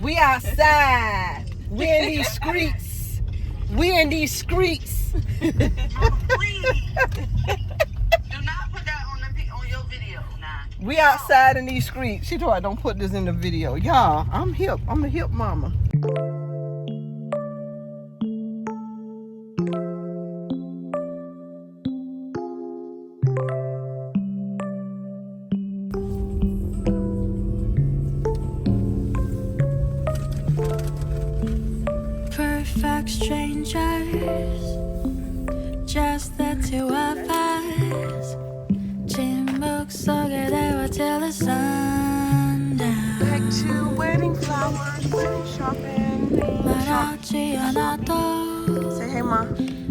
We outside. We in these streets. We in these streets. Please. Do not put that on your video now. We outside in these streets. She told I don't put this in the video. Y'all, I'm hip. I'm a hip mama. Perfect strangers, just the two of us. 침묵 속에 대화 till the sun down. Back to wedding flowers, wedding shopping. 말하지 않아도 Say hey, ma.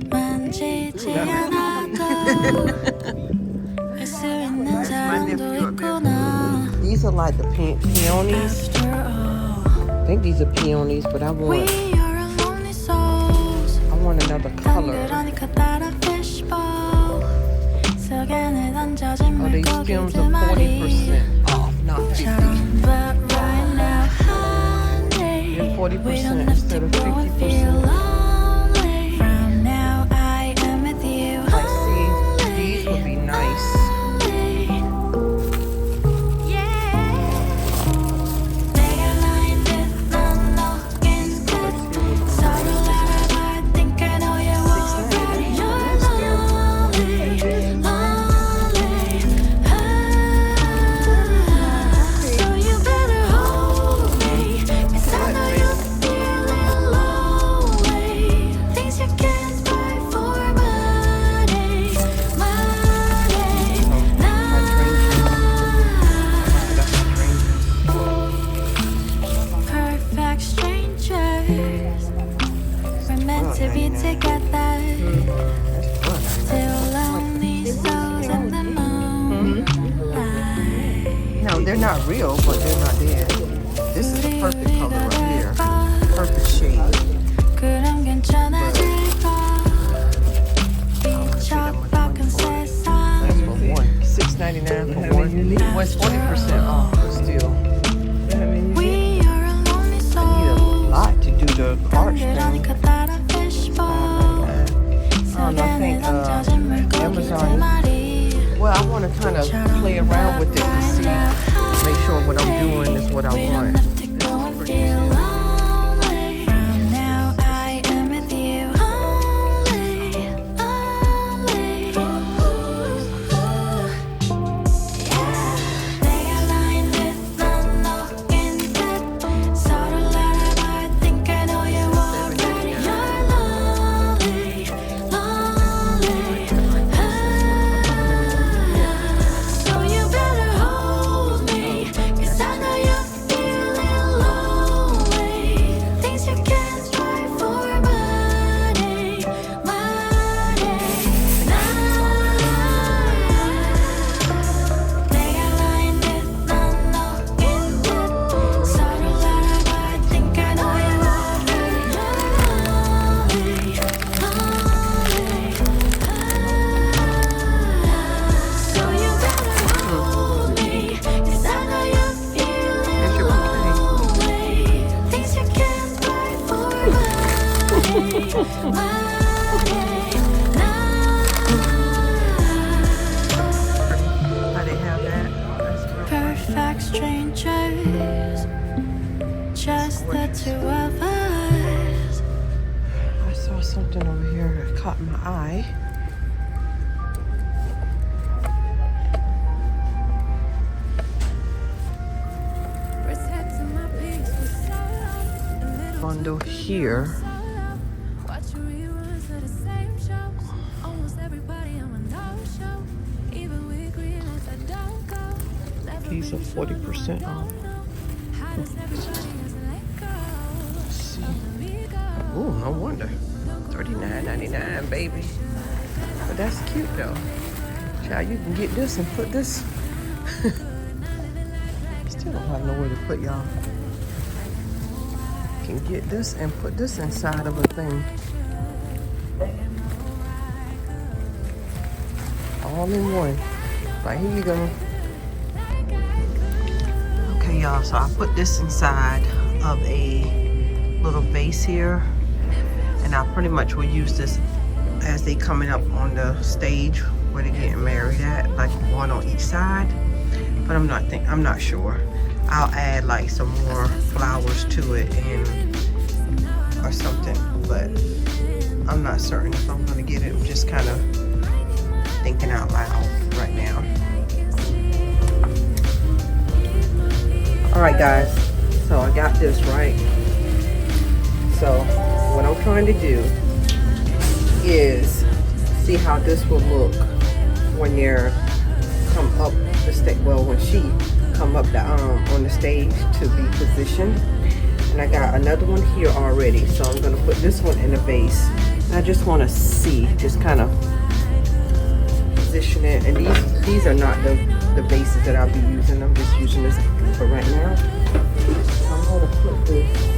만지지 않아도 알 수 있는 사람도 있구나. These are like the peonies. After all, I think these are peonies, but I we want are lonely souls. another color. 그러니까 따라 fishbowl 속에 내 던져진 Oh, these stems are 물고기들 40% off, not 50. But right now, honey, They're 40% we don't have instead to of go and feel 50%. lonely. From now, I am with you. Like, see, these would be nice. To be together till lonely souls in the moonlight. No, they're not real, but they're not dead. This is the perfect color right here. Perfect shade. 그럼 괜찮아질까? 삐쩍박은 세상. That's for one. $6.99 for one. Well, it's 40% off, but still. We are a lonely Need a soul. lot to do the arch thing. 그러니까 따라 fishbowl. I don't know, I think Amazon. Well, I want to kind of play around with it to see, make sure what I'm doing is what I want. Perfect strangers, just the two of us. I saw something over here that caught my eye. Bundle here. These are 40% off. Let's see. Oh, no wonder. $39.99, baby. But that's cute though. Child, you can get this and put this. Still don't have nowhere to put y'all. Can get this and put this inside of a thing. All in one. Like, here you go. Okay, y'all, so I put this inside of a little vase here, and I pretty much will use this as they coming up on the stage where they're getting married at, like one on each side. But I'm not sure. I'll add like some more flowers to it and or something, but I'm not certain if I'm gonna get it. I'm just kind of thinking out loud right now. All right, guys. So I got this right. So what I'm trying to do is see how this will look when they're come up the stage. Well, when she come up the on the stage to be positioned. And I got another one here already, so I'm gonna put this one in a vase. And I just want to see, just kind of position it. And these are not the vases that I'll be using. I'm just using this for right now. So I'm gonna put this.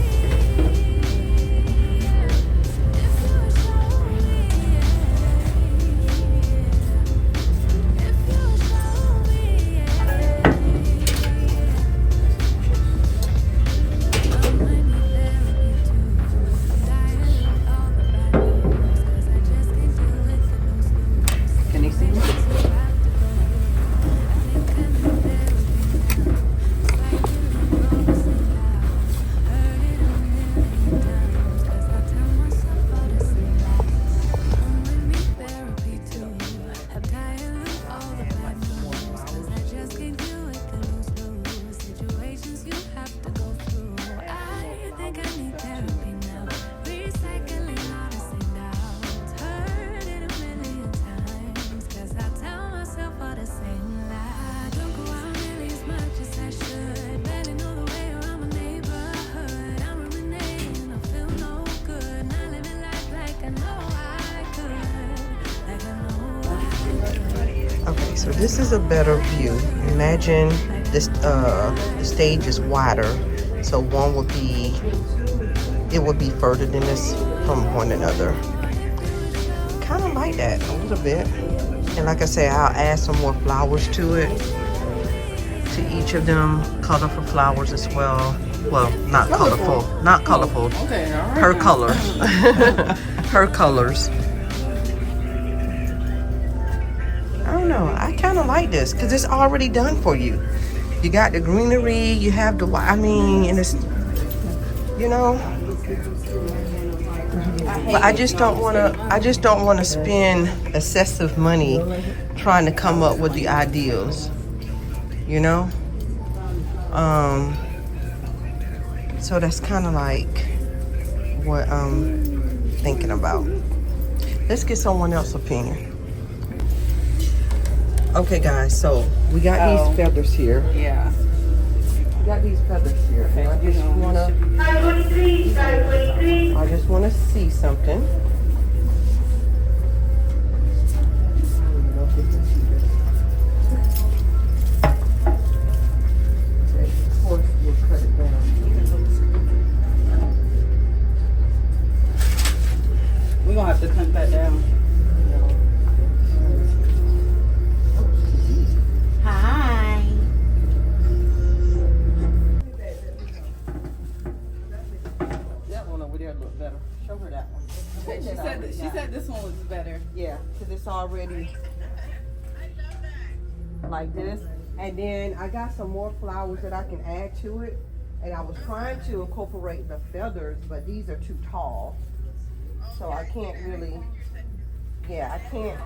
So this is a better view. Imagine this the stage is wider, so one would be, it would be further than this from one another. Kind of like that a little bit. And like I said, I'll add some more flowers to it, to each of them, colorful flowers as well. Well, not colorful, not colorful. Okay, all right. Her colors, her colors. I don't know. I kind of like this because it's already done for you. You got the greenery. You have the. I mean, and it's, you know. But I just don't want to. I just don't want to spend excessive money trying to come up with the ideals. You know. So that's kind of like what I'm thinking about. Let's get someone else's opinion. Okay, guys, so we got these feathers here. Yeah. We got these feathers here. And I just wanna see something. Of course, we'll cut it down. We're gonna have to cut that down. Hi. That one over there look better. Show her that one. She said this one was better. Yeah, because it's already like this. And then I got some more flowers that I can add to it. And I was trying to incorporate the feathers, but these are too tall. So I can't really, yeah, I can't.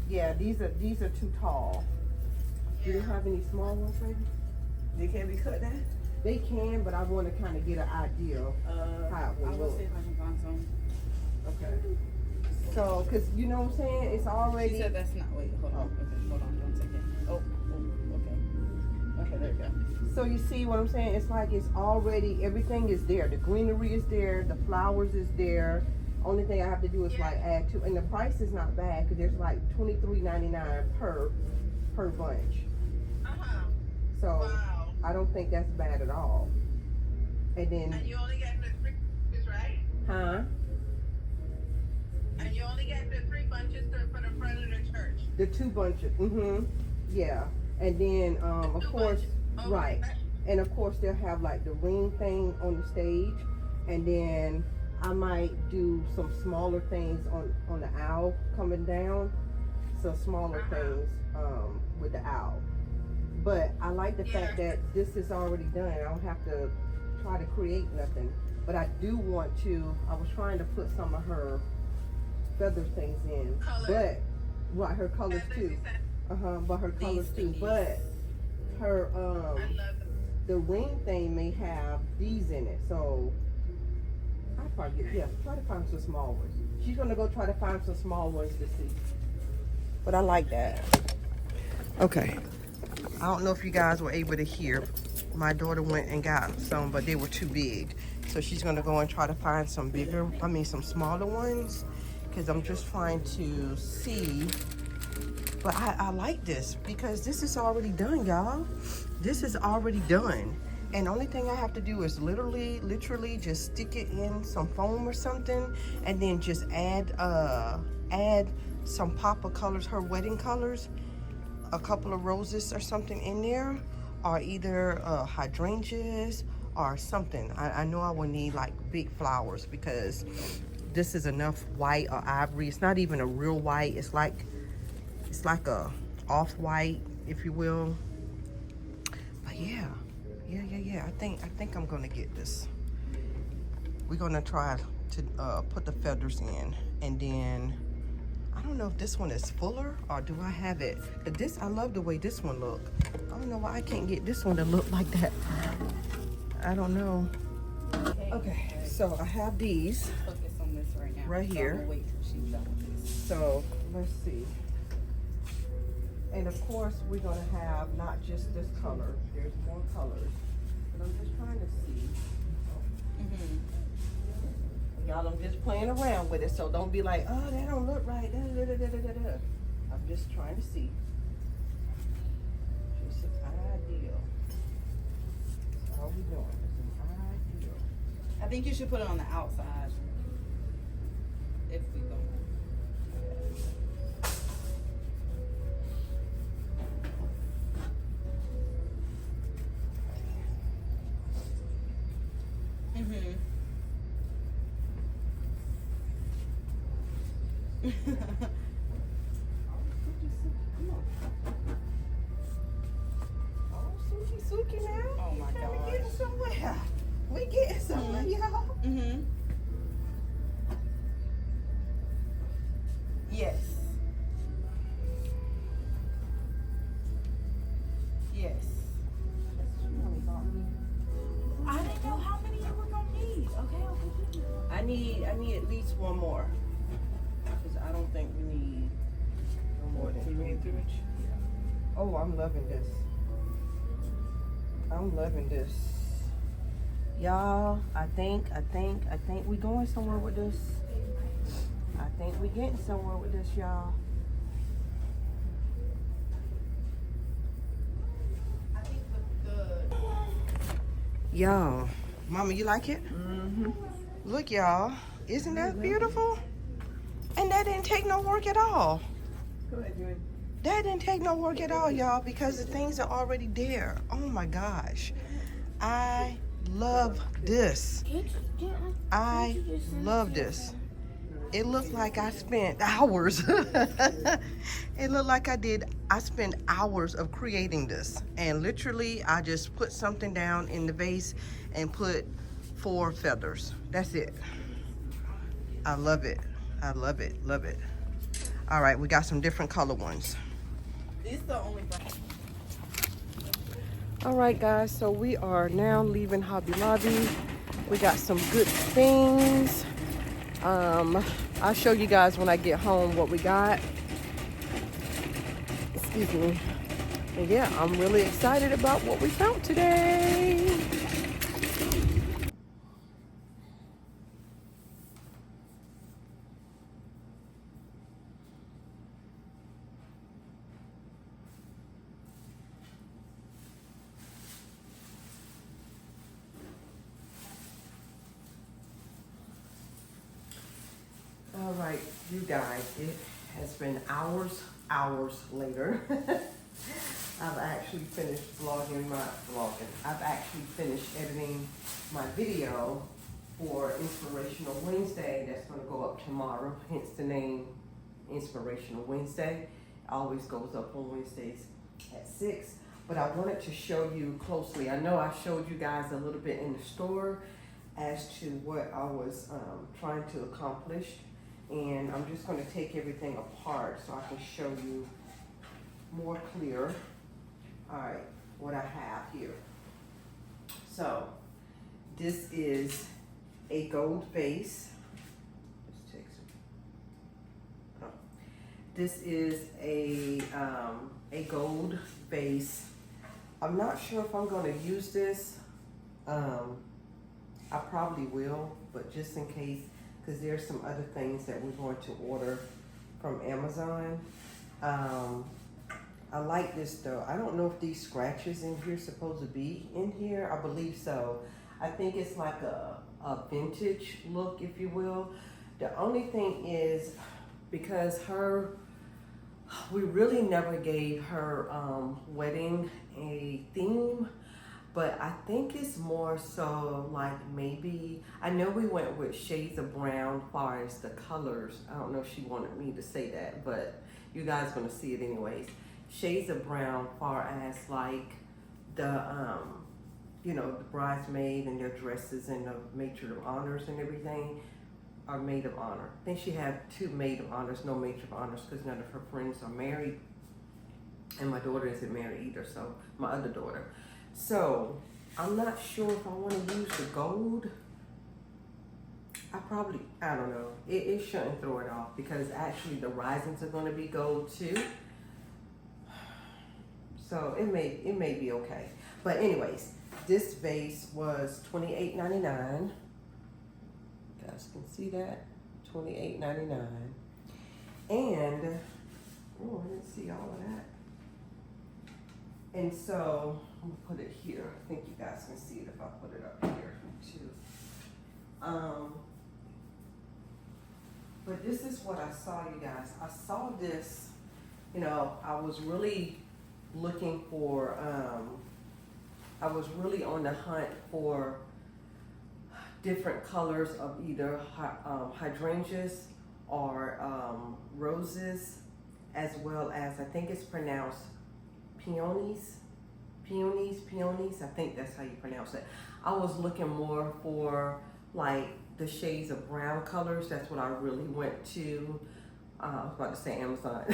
Yeah, these are too tall. Do you have any small ones, baby? They can't be cut down? They can, but I want to kind of get an idea of how it I will will look. see if I can find some. Okay. So, because you know what I'm saying? It's already... She said that's not, wait, hold on. Okay, hold on 1 second. Okay. Okay, there you go. So you see what I'm saying? It's like it's already, everything is there. The greenery is there, the flowers is there. Only thing I have to do is like add to, and the price is not bad because there's like $23.99 per bunch. So Wow. I don't think that's bad at all. And then, And you only get the 3 bunches, right? huh? And you only get the 3 bunches for the front of the church. The 2 bunches, yeah. And then, of Two course, bunches. Oh, Right. okay. And of course they'll have like the ring thing on the stage, and then I might do some smaller things on the owl coming down. So smaller things with the owl. But I like the fact that this is already done. I don't have to try to create nothing. But I do want to, I was trying to put some of her feather things in. Colors. But, right, her colors Feathers, too. you said? But her colors too. thingies. But her, I love them. the ring thing may have these in it. So, I'll probably get, yeah, try to find some small ones. She's going to go try to find some small ones to see. But I like that. Okay. I don't know if you guys were able to hear. My daughter went and got some, but they were too big. So she's gonna go and try to find some bigger, some smaller ones. Because I'm just trying to see. But I like this because this is already done, y'all. This is already done. And the only thing I have to do is literally just stick it in some foam or something. And then just add some pop of colors, her wedding colors. A couple of roses or something in there, or either hydrangeas or something. I know I will need like big flowers because this is enough white or ivory. It's not even a real white. It's like a off-white, if you will. But yeah. I think I'm gonna get this. We're gonna try to put the feathers in, and then I don't know if this one is fuller or do I have it. But this, I love the way this one look. I don't know why I can't get this one to look like that. I don't know. Okay, so I have these Focus on this right now. right So I'm here. gonna wait till she's done with this. So let's see. And of course we're gonna have not just this color. There's more colors. But I'm just trying to see. Y'all, I'm just playing around with it, so don't be like, oh, that don't look right. I'm just trying to see. Just an ideal. That's all we doing. It's an ideal. I think you should put it on the outside. If we go. Oh, Suki now. Oh my We gosh. getting somewhere. We getting somewhere, y'all. Yes. Yes. I didn't know how many you were gonna need. Okay. I need at least one more. Because I don't think we need no more than 3. Oh, I'm loving this. I'm loving this. Y'all, I think we going somewhere with this. I think we getting somewhere with this, y'all. I think the Y'all, Mama, you like it? Mm-hmm. Look, y'all. Isn't that beautiful? And that didn't take no work at all. Go ahead, Joy. That didn't take no work at all, y'all, because the things are already there. Oh my gosh. I love this. I love this. It looked like I spent hours. It looked like I spent hours of creating this. And literally, I just put something down in the vase and put 4 feathers. That's it. I love it. I love it. Love it. All right, we got some different color ones. This the only All right, guys, so we are now leaving Hobby Lobby. We got some good things. I'll show you guys when I get home what we got. Excuse me. And yeah, I'm really excited about what we found today. All right, you guys, it has been hours later. I've actually finished I've actually finished editing my video for Inspirational Wednesday. That's going to go up tomorrow, hence the name Inspirational Wednesday. It always goes up on Wednesdays at 6. But I wanted to show you closely. I know I showed you guys a little bit in the store as to what I was trying to accomplish. And I'm just going to take everything apart so I can show you more clear. All right, what I have here. So this is a gold base. Let's take some. Oh. This is a gold base. I'm not sure if I'm going to use this. I probably will, but just in case, because there's some other things that we're going to order from Amazon. I like this though. I don't know if these scratches in here supposed to be in here. I believe so. I think it's like a vintage look, if you will. The only thing is, because we really never gave her wedding a theme, but I think it's more so like maybe, I know we went with shades of brown as far as the colors. I don't know if she wanted me to say that, but you guys gonna see it anyways. Shades of brown far as like the you know, the bridesmaid and their dresses and the maid of honors and everything are maid of honor. I think she had 2 maid of honors, no maid of honors, because none of her friends are married, and my daughter isn't married either, so my other daughter. So I'm not sure if I want to use the gold. I don't know. It shouldn't throw it off, because actually the risings are going to be gold too. So it may be okay. But anyways, this vase was $28.99. You guys can see that, $28.99. And oh, I didn't see all of that. And so I'm gonna put it here. I think you guys can see it if I put it up here too. But this is what I saw, you guys. I saw this, you know, I was really looking for, I was really on the hunt for different colors of either hydrangeas or roses, as well as, I think it's pronounced peonies. I think that's how you pronounce it. I was looking more for like the shades of brown colors. That's what I really went to. I was about to say Amazon.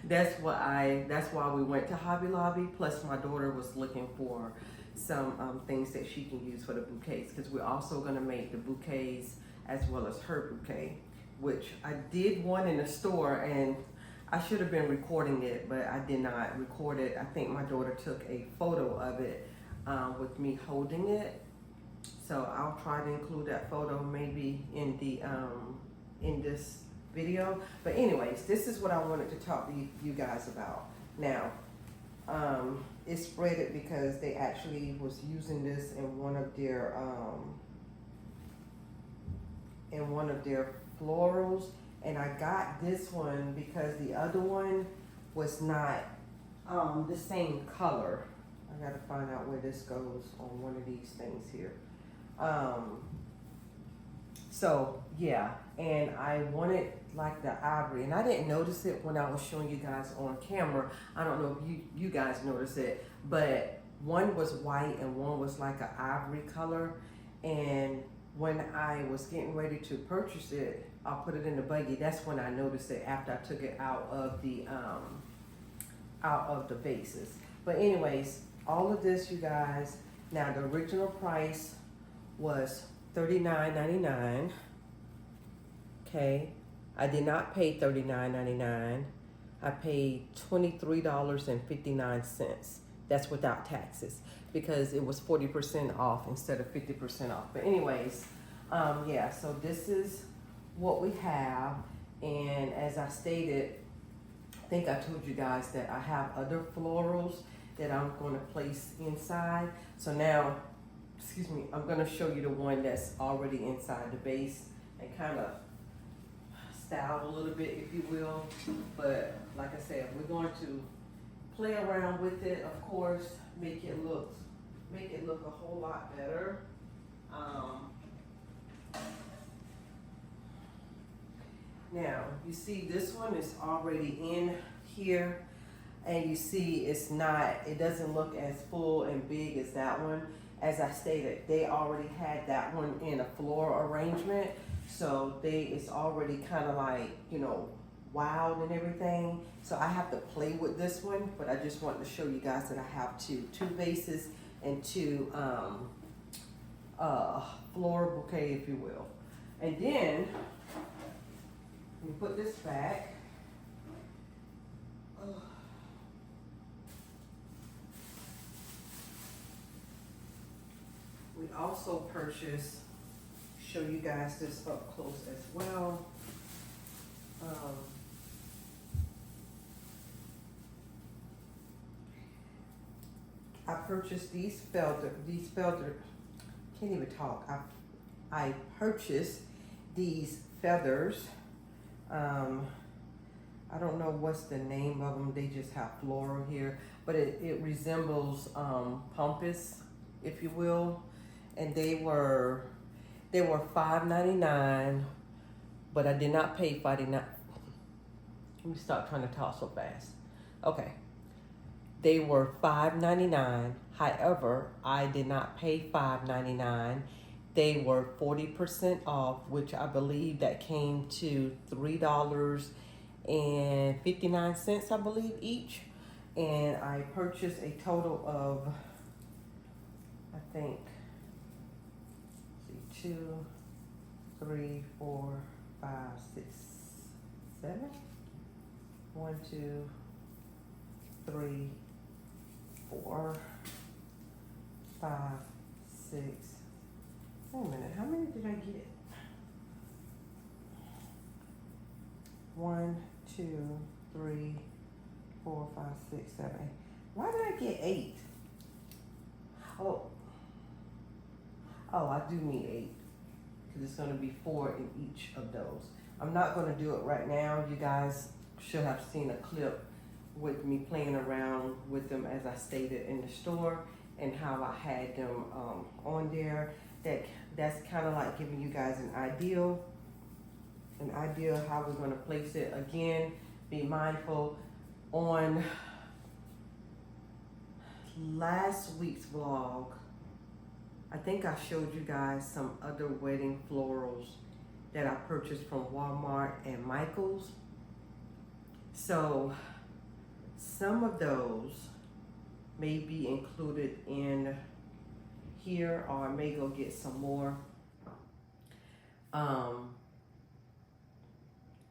That's why we went to Hobby Lobby. Plus my daughter was looking for some things that she can use for the bouquets, because we're also going to make the bouquets as well as her bouquet, which I did one in the store, and I should have been recording it, but I did not record it. I think my daughter took a photo of it with me holding it. So I'll try to include that photo maybe in the in this video. But anyways, this is what I wanted to talk to you guys about. Now, it's spreaded because they actually was using this in one of their florals, and I got this one because the other one was not the same color. I gotta find out where this goes on one of these things here. So yeah, and I wanted like the ivory, and I didn't notice it when I was showing you guys on camera. I don't know if you guys noticed it, but one was white and one was like an ivory color. And when I was getting ready to purchase it, I'll put it in the buggy. That's when I noticed it, after I took it out of the vases. But anyways, all of this, you guys, now the original price was $39.99. Okay, I did not pay $39.99. I paid $23.59. That's without taxes, because it was 40% off instead of 50% off. But anyways, yeah, so this is what we have. And as I stated, I think I told you guys that I have other florals that I'm going to place inside. So now, excuse me, I'm going to show you the one that's already inside the base and kind of style a little bit, if you will. But like I said, we're going to play around with it, of course, make it look a whole lot better. Now, you see this one is already in here, and you see it doesn't look as full and big as that one. As I stated, they already had that one in a floral arrangement, so it's already kind of like, you know, wild and everything. So I have to play with this one, but I just wanted to show you guys that I have two vases and two floral bouquet, if you will. And then let me put this back. We also purchased, show you guys this up close as well. I purchased these felder, can't even talk. I purchased these feathers. I don't know what's the name of them. They just have floral here, but it resembles pampas, if you will. And they were $5.99, but I did not pay $5.99. Let me stop trying to talk so fast. Okay. They were $5.99. However, I did not pay $5.99. They were 40% off, which I believe that came to $3.59, I believe, each. And I purchased a total of, I think, 2, 3, 4, 5, 6, 7. 1, 2, 3, 4, 5, 6. Wait a minute, how many did I get? 1, 2, 3, 4, 5, 6, 7, 8. Why did I get 8? Oh, I do need 8, because it's going to be 4 in each of those. I'm not going to do it right now. You guys should have seen a clip with me playing around with them, as I stated, in the store, and how I had them on there. That's kind of like giving you guys an idea of how we're going to place it. Again, be mindful. On last week's vlog, I think I showed you guys some other wedding florals that I purchased from Walmart and Michael's. So some of those may be included in here, or I may go get some more.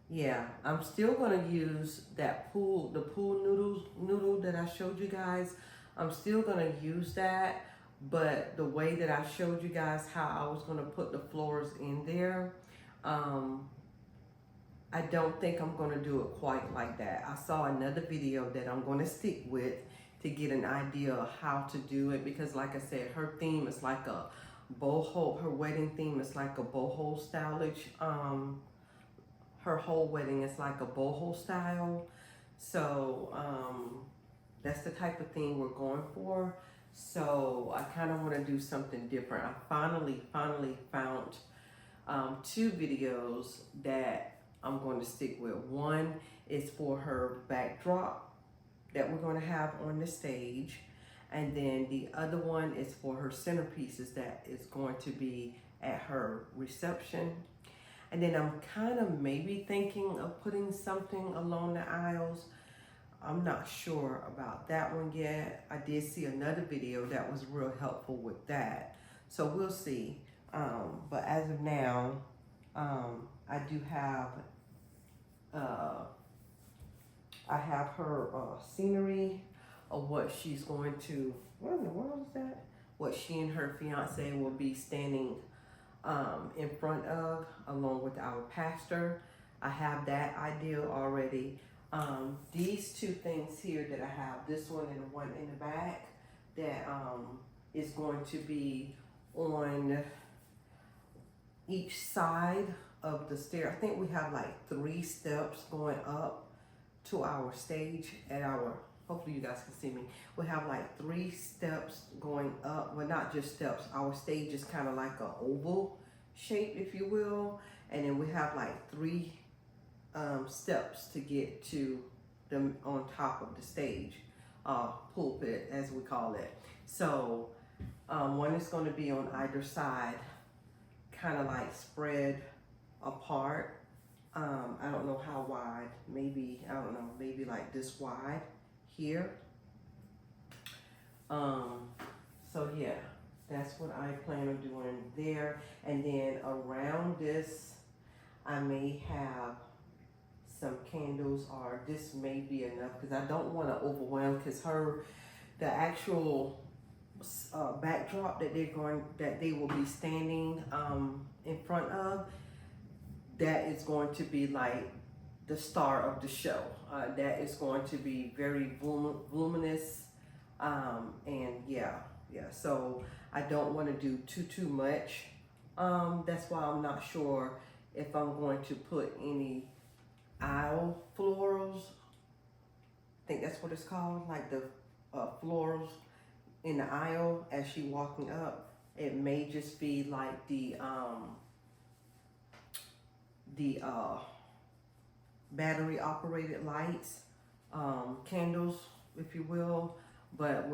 Yeah, I'm still gonna use the pool noodle that I showed you guys. I'm still gonna use that, but the way that I showed you guys how I was gonna put the florals in there, I don't think I'm gonna do it quite like that. I saw another video that I'm gonna stick with to get an idea of how to do it, because like I said, her theme is like a boho, her wedding theme is like a boho stylish. Her whole wedding is like a boho style. So that's the type of thing we're going for. So I kind of want to do something different. I finally found 2 videos that I'm going to stick with. One is for her backdrop that we're going to have on the stage, and then the other one is for her centerpieces that is going to be at her reception. And then I'm kind of maybe thinking of putting something along the aisles. I'm not sure about that one yet. I did see another video that was real helpful with that, so we'll see. But as of now, I do have her scenery of what she's going to, what in the world is that? What she and her fiance will be standing in front of, along with our pastor. I have that idea already. These 2 things here that I have, this one and the one in the back, that is going to be on each side of the stair. I think we have like 3 steps going up to our stage at our hopefully you guys can see me. We have like 3 steps going up. Well, not just steps. Our stage is kind of like a oval shape, if you will. And then we have like 3 steps to get to them on top of the stage, pulpit as we call it. So one is going to be on either side, kind of like spread apart. I don't know how wide, maybe, I don't know, maybe like this wide here. So yeah, that's what I plan on doing there. And then around this, I may have some candles, or this may be enough because I don't want to overwhelm, because the actual backdrop that they will be standing in front of, that is going to be like the star of the show. That is going to be very voluminous, and yeah. So I don't want to do too much. That's why I'm not sure if I'm going to put any aisle florals. I think that's what it's called, like the florals in the aisle as she walking up. It may just be like the battery operated lights, candles, if you will. But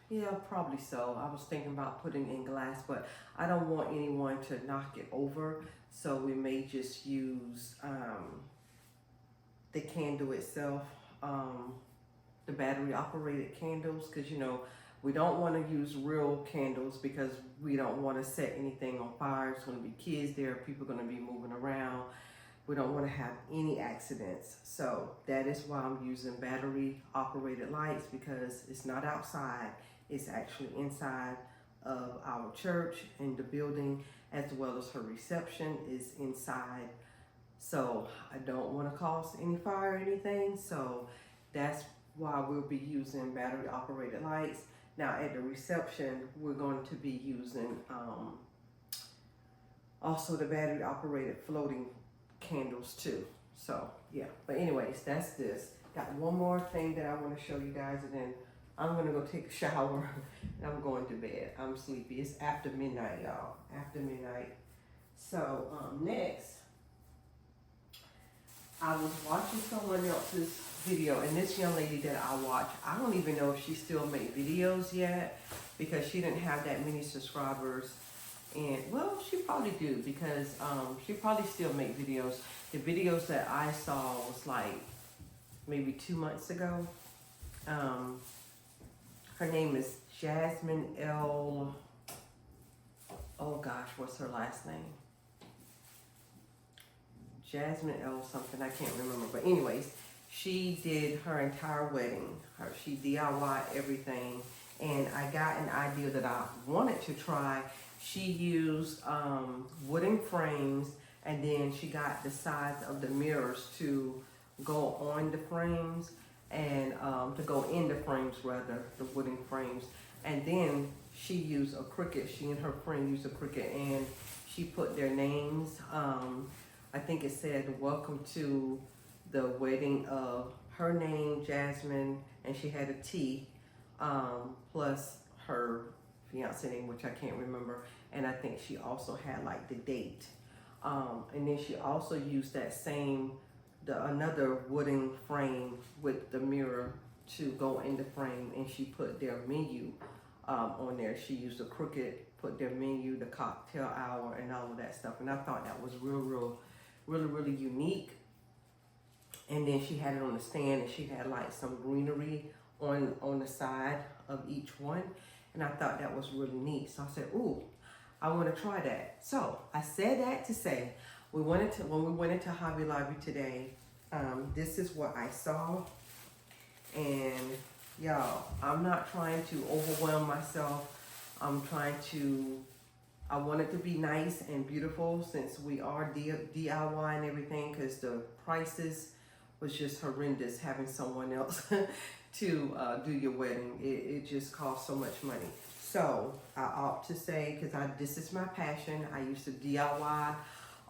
yeah, probably so. I was thinking about putting in glass, but I don't want anyone to knock it over. So we may just use the candle itself, the battery operated candles, because you know, we don't want to use real candles because we don't want to set anything on fire. It's going to be kids there, people are going to be moving around. We don't want to have any accidents. So that is why I'm using battery operated lights, because it's not outside, it's actually inside of our church, and the building, as well as her reception is inside. So I don't want to cause any fire or anything. So that's why we'll be using battery operated lights. Now at the reception, we're going to be using also the battery operated floating candles too. So yeah, but anyways, that's this. Got one more thing that I want to show you guys, and then I'm gonna go take a shower and I'm going to bed. I'm sleepy. It's after midnight, y'all. After midnight. So next, I was watching someone else's video, and this young lady that I watch, I don't even know if she still makes videos yet, because she didn't have that many subscribers. And well, she probably do, because she probably still make videos. The videos that I saw was like maybe 2 months ago. Her name is Jasmine L. Oh gosh, what's her last name? Jasmine L. something, I can't remember. But anyways, she did her entire wedding. She DIY everything. And I got an idea that I wanted to try. She used wooden frames, and then she got the sides of the mirrors to go on the frames, and to go in the frames rather, the wooden frames. And then she used a Cricut. She and her friend used a Cricut, and she put their names. I think it said, "Welcome to the wedding of," her name, Jasmine, and she had a T, plus her fiance name, which I can't remember. And I think she also had like the date. And then she also used that same, another wooden frame with the mirror to go in the frame, and she put their menu on there. She used a Cricut, put their menu, the cocktail hour, and all of that stuff. And I thought that was really unique. And then she had it on the stand, and she had like some greenery on the side of each one. And I thought that was really neat. So I said, ooh, I want to try that. So I said that to say, when we went into Hobby Lobby today, this is what I saw. And y'all, I'm not trying to overwhelm myself. I want it to be nice and beautiful, since we are DIY and everything, because the prices was just horrendous having someone else to do your wedding. It just costs so much money. So I opt to say, because this is my passion. I used to DIY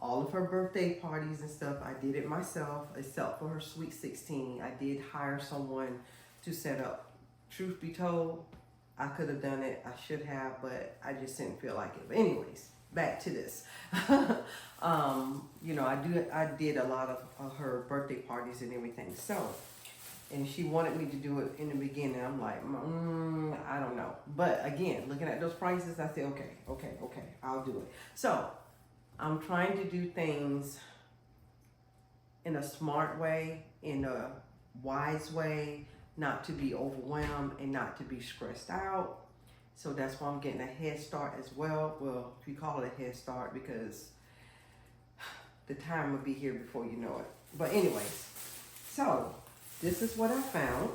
all of her birthday parties and stuff. I did it myself, except for her sweet 16. I did hire someone to set up. Truth be told, I could have done it. I should have, but I just didn't feel like it. But anyways, back to this. You know, I did a lot of her birthday parties and everything. So, and she wanted me to do it in the beginning. I'm like, I don't know. But again, looking at those prices, I said, okay, I'll do it. So, I'm trying to do things in a smart way, in a wise way, not to be overwhelmed and not to be stressed out. So that's why I'm getting a head start as well. Well, if you call it a head start, because the time will be here before you know it. But anyways, so this is what I found.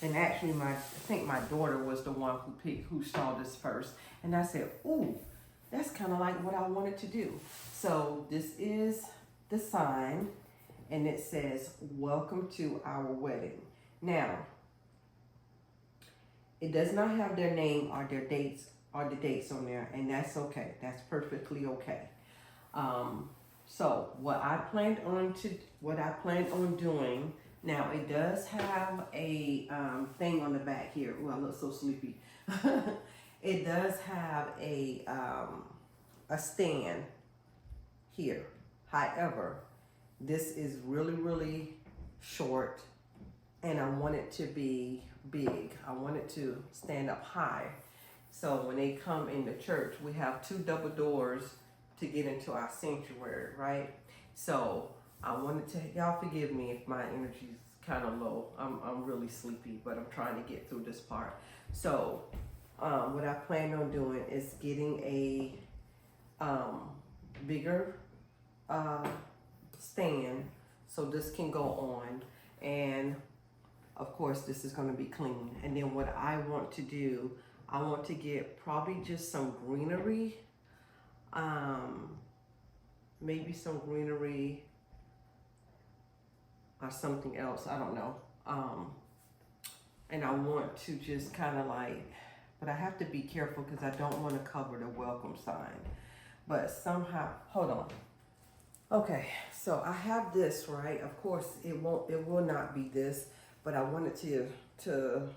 And actually, I think my daughter was the one who saw this first. And I said, ooh, that's kind of like what I wanted to do. So this is the sign, and it says, welcome to our wedding. Now, it does not have their name or their dates or the dates on there, and that's okay. That's perfectly okay. So what I planned on doing, now it does have a thing on the back here. Oh, I look so sleepy. It does have a stand here. However, this is really, really short, and I want it to be big. I want it to stand up high. So when they come in the church, we have 2 double doors to get into our sanctuary, right? So I wanted to, y'all forgive me if my energy is kind of low. I'm really sleepy, but I'm trying to get through this part. So what I plan on doing is getting a bigger stand so this can go on, and of course this is going to be clean. And then what I want to do, I want to get probably just some greenery, maybe some greenery or something else, I don't know. And I want to just kind of like, but I have to be careful because I don't want to cover the welcome sign. But somehow, hold on. Okay, so I have this, right? Of course, it will not be this, but I wanted to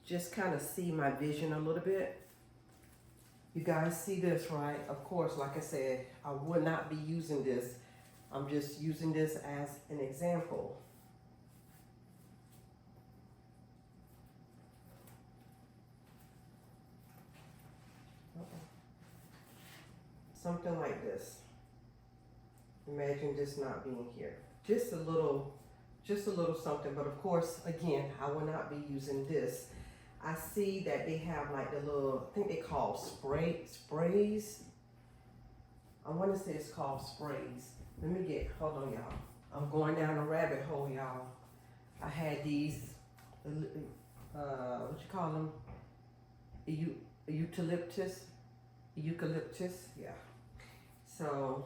just kind of see my vision a little bit. You guys see this, right? Of course, like I said, I would not be using this. I'm just using this as an example. Something like this. Imagine this not being here. Just a little something, but of course, again, I will not be using this. I see that they have like the little, I think they call sprays. I want to say it's called sprays. Let me get, hold on y'all. I'm going down a rabbit hole, y'all. I had these, what you call them? Eucalyptus, yeah. So,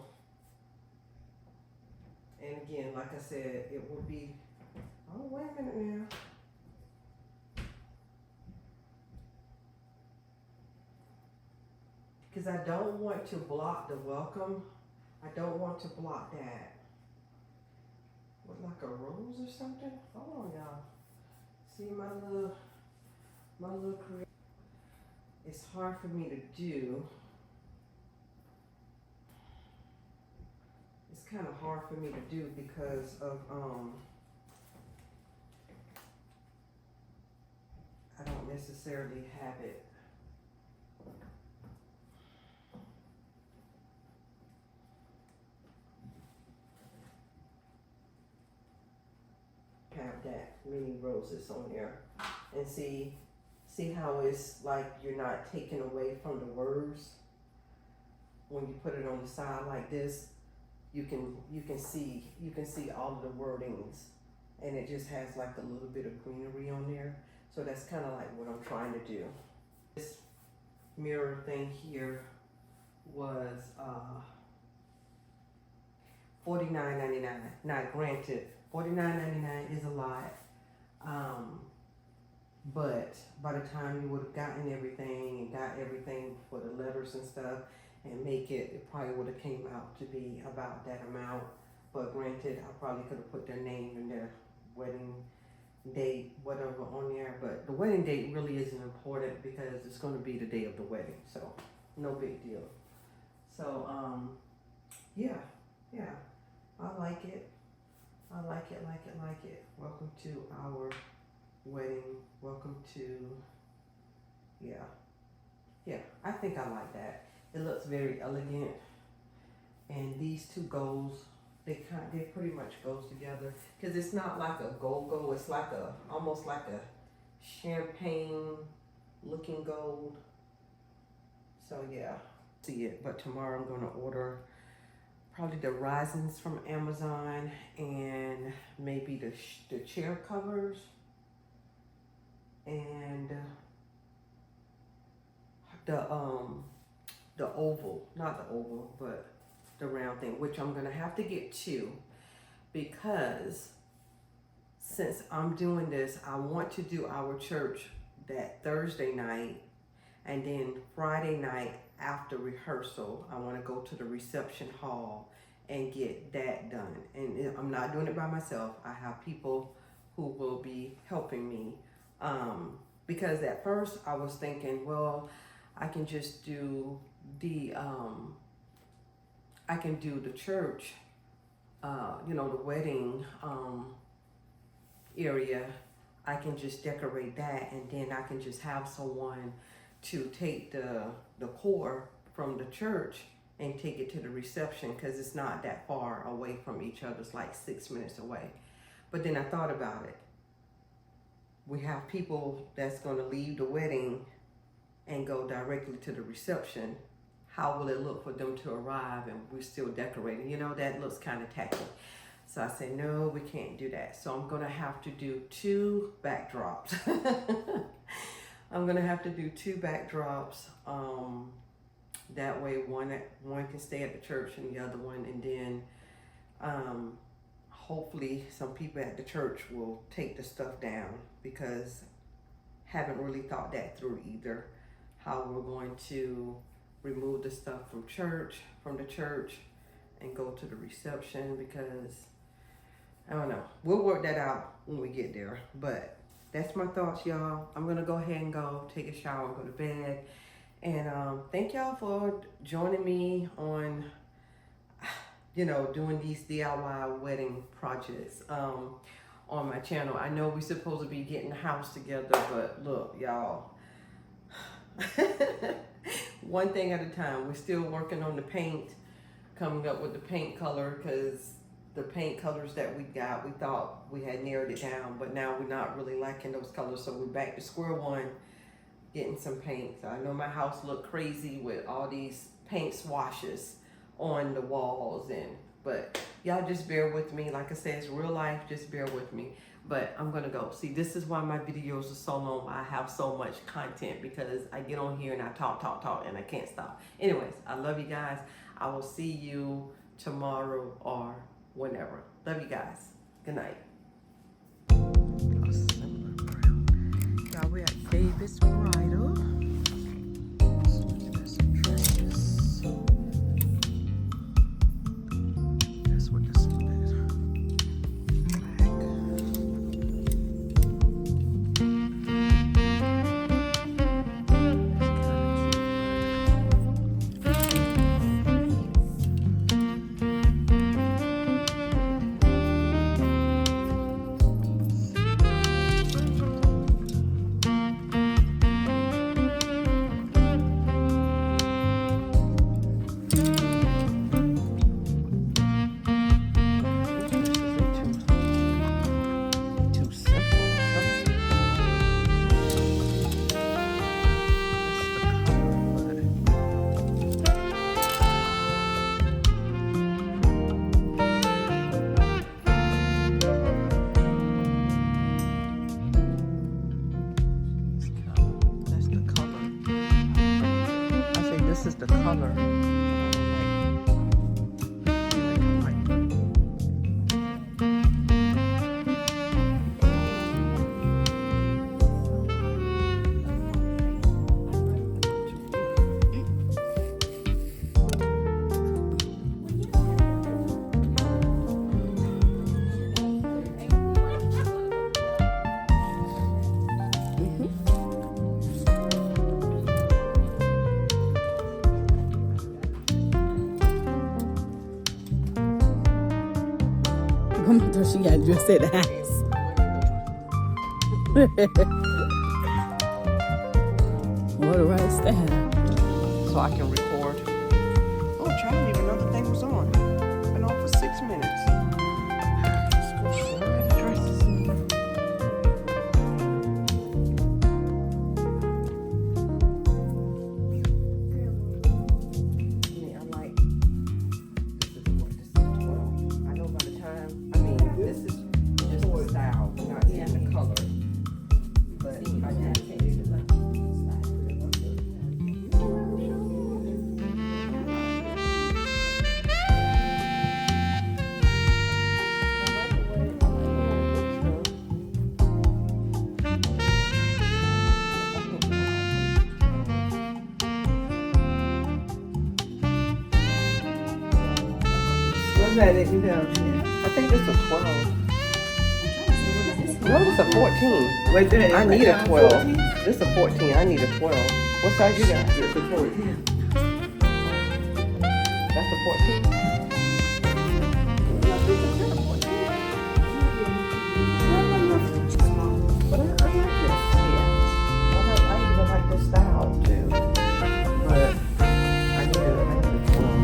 and again, like I said, it will be, oh, wait a minute now. Because I don't want to block the welcome. I don't want to block that. What, like a rose or something? Hold on, y'all. See my little creation. It's hard for me to do. It's kind of hard for me to do because of I don't necessarily have it. Have that many roses on there, and see how it's like you're not taking away from the words when you put it on the side like this. You can see all of the wordings, and it just has like a little bit of greenery on there. So that's kind of like what I'm trying to do. This mirror thing here was $49.99. Now granted, $49.99 is a lot, but by the time you would have gotten everything and got everything for the letters and stuff and make it probably would have came out to be about that amount. But granted, I probably could have put their name and their wedding date, whatever on there, but the wedding date really isn't important because it's going to be the day of the wedding, so no big deal. So yeah, I like it. I like it. Welcome to our wedding. Welcome to, yeah, I think I like that. It looks very elegant, and these two goals, they pretty much goes together, because it's not like a gold, it's like almost like a champagne looking gold. So yeah, see it. But tomorrow I'm gonna order probably the risings from Amazon, and maybe the chair covers, and the oval, not the oval, but the round thing, which I'm gonna have to get two, because since I'm doing this, I want to do our church that Thursday night, and then Friday night after rehearsal, I want to go to the reception hall and get that done. And I'm not doing it by myself. I have people who will be helping me. Because at first I was thinking, well, I can just do the church, the wedding area. I can just decorate that, and then I can just have someone to take the core from the church and take it to the reception, because it's not that far away from each other. It's like 6 minutes away. But then I thought about it. We have people that's going to leave the wedding and go directly to the reception. How will it look for them to arrive and we're still decorating? That looks kind of tacky. So I said, no, we can't do that. So I'm going to have to do 2 backdrops. I'm going to have to do 2 backdrops. That way one can stay at the church and the other one. And then hopefully some people at the church will take the stuff down, because haven't really thought that through either. How we're going to remove the stuff from the church and go to the reception, because I don't know. We'll work that out when we get there. But that's my thoughts, y'all. I'm going to go ahead and go take a shower and go to bed. And thank y'all for joining me on, doing these DIY wedding projects on my channel. I know we're supposed to be getting the house together, but look, y'all. One thing at a time. We're still working on the paint, coming up with the paint color, because the paint colors that we got, we thought we had narrowed it down, but now we're not really liking those colors, so we're back to square one, getting some paint. So I know my house looked crazy with all these paint swashes on the walls, but y'all just bear with me. Like I said, it's real life, just bear with me. But I'm gonna go. See, this is why my videos are so long. I have so much content, because I get on here and I talk, and I can't stop. Anyways, I love you guys. I will see you tomorrow or whenever. Love you guys. Good night. Y'all, we're at Davis Bridal. That's what this one is. This is the color. don't know if she got dressed at the house. What a right style. So I can record. Oh, I didn't even know the thing was on. Been on for 6 minutes. At it, you know. I think it's a 12. No, it's a 14. Wait, there. I need a 12. This is a 14. I need a 12. What size you got? It's a 14. That's a 14. But I like this. Yeah. I even like this style too. But I need a 12.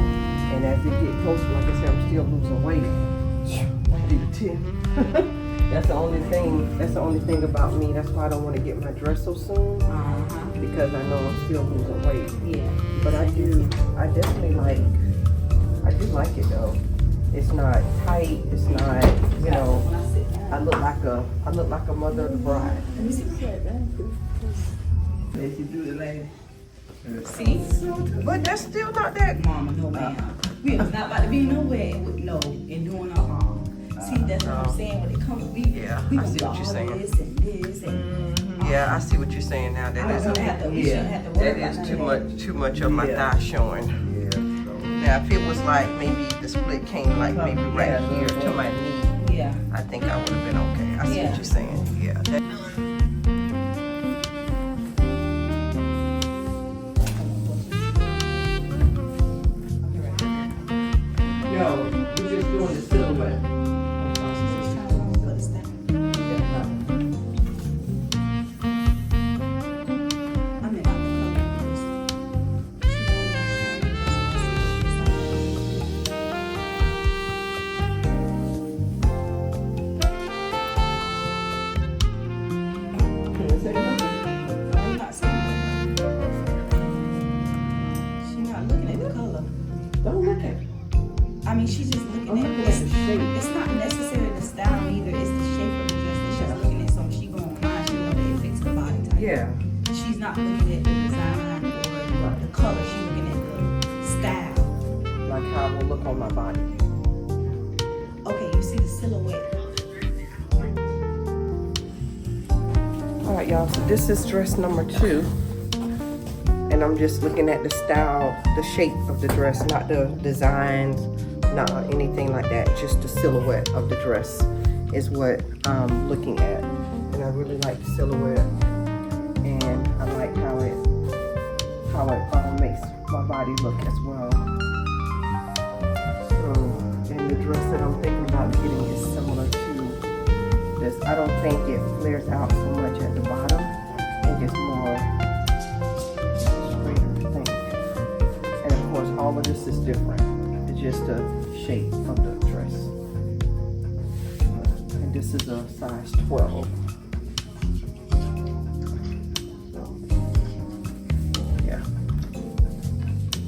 And as it gets closer, like I said, I'm still losing weight. I need a 10. That's the only thing about me. That's why I don't want to get my dress so soon. Because I know I'm still losing weight. Yeah. But I do like it though. It's not tight, it's not, you know, I look like a mother of the bride. Let you do the lady. See? But that's still not that. Mama, no ma'am. We was not about to be nowhere with no and doing our arm. See, that's what I'm saying. When it comes, we Yeah, we I gonna see do what you're all saying. this and this and Yeah, I see what you're saying now. That is we shouldn't have to worry that about is none of that. too much of my Yeah. thigh showing. Yeah. So. Now if it was like maybe the split came like maybe right here to my knee, Yeah. I think I would have been okay. I see Yeah. what you're saying. Yeah. No, we're just doing the silhouette. Don't look at it. I mean, she's just looking I'm at looking this. at the shape. It's not necessarily the style either. It's the shape of the dress that she's looking at. So when she go online, she know that it fits her body type. Yeah. She's not looking at the design or the color. She's looking at the style. Like how it will look on my body. Okay, you see the silhouette. Alright y'all, so this is dress number 2. And I'm just looking at the style, the shape of the dress, not the designs, not anything like that. Just the silhouette of the dress is what I'm looking at. And I really like the silhouette. And I like how it makes my body look as well. So, and the dress that I'm thinking about getting is similar to this. I don't think it flares out so much at the bottom. I think it's more straighter, I think. And of course, all of this is different. It's just the shape of the dress. And this is a size 12. So, yeah.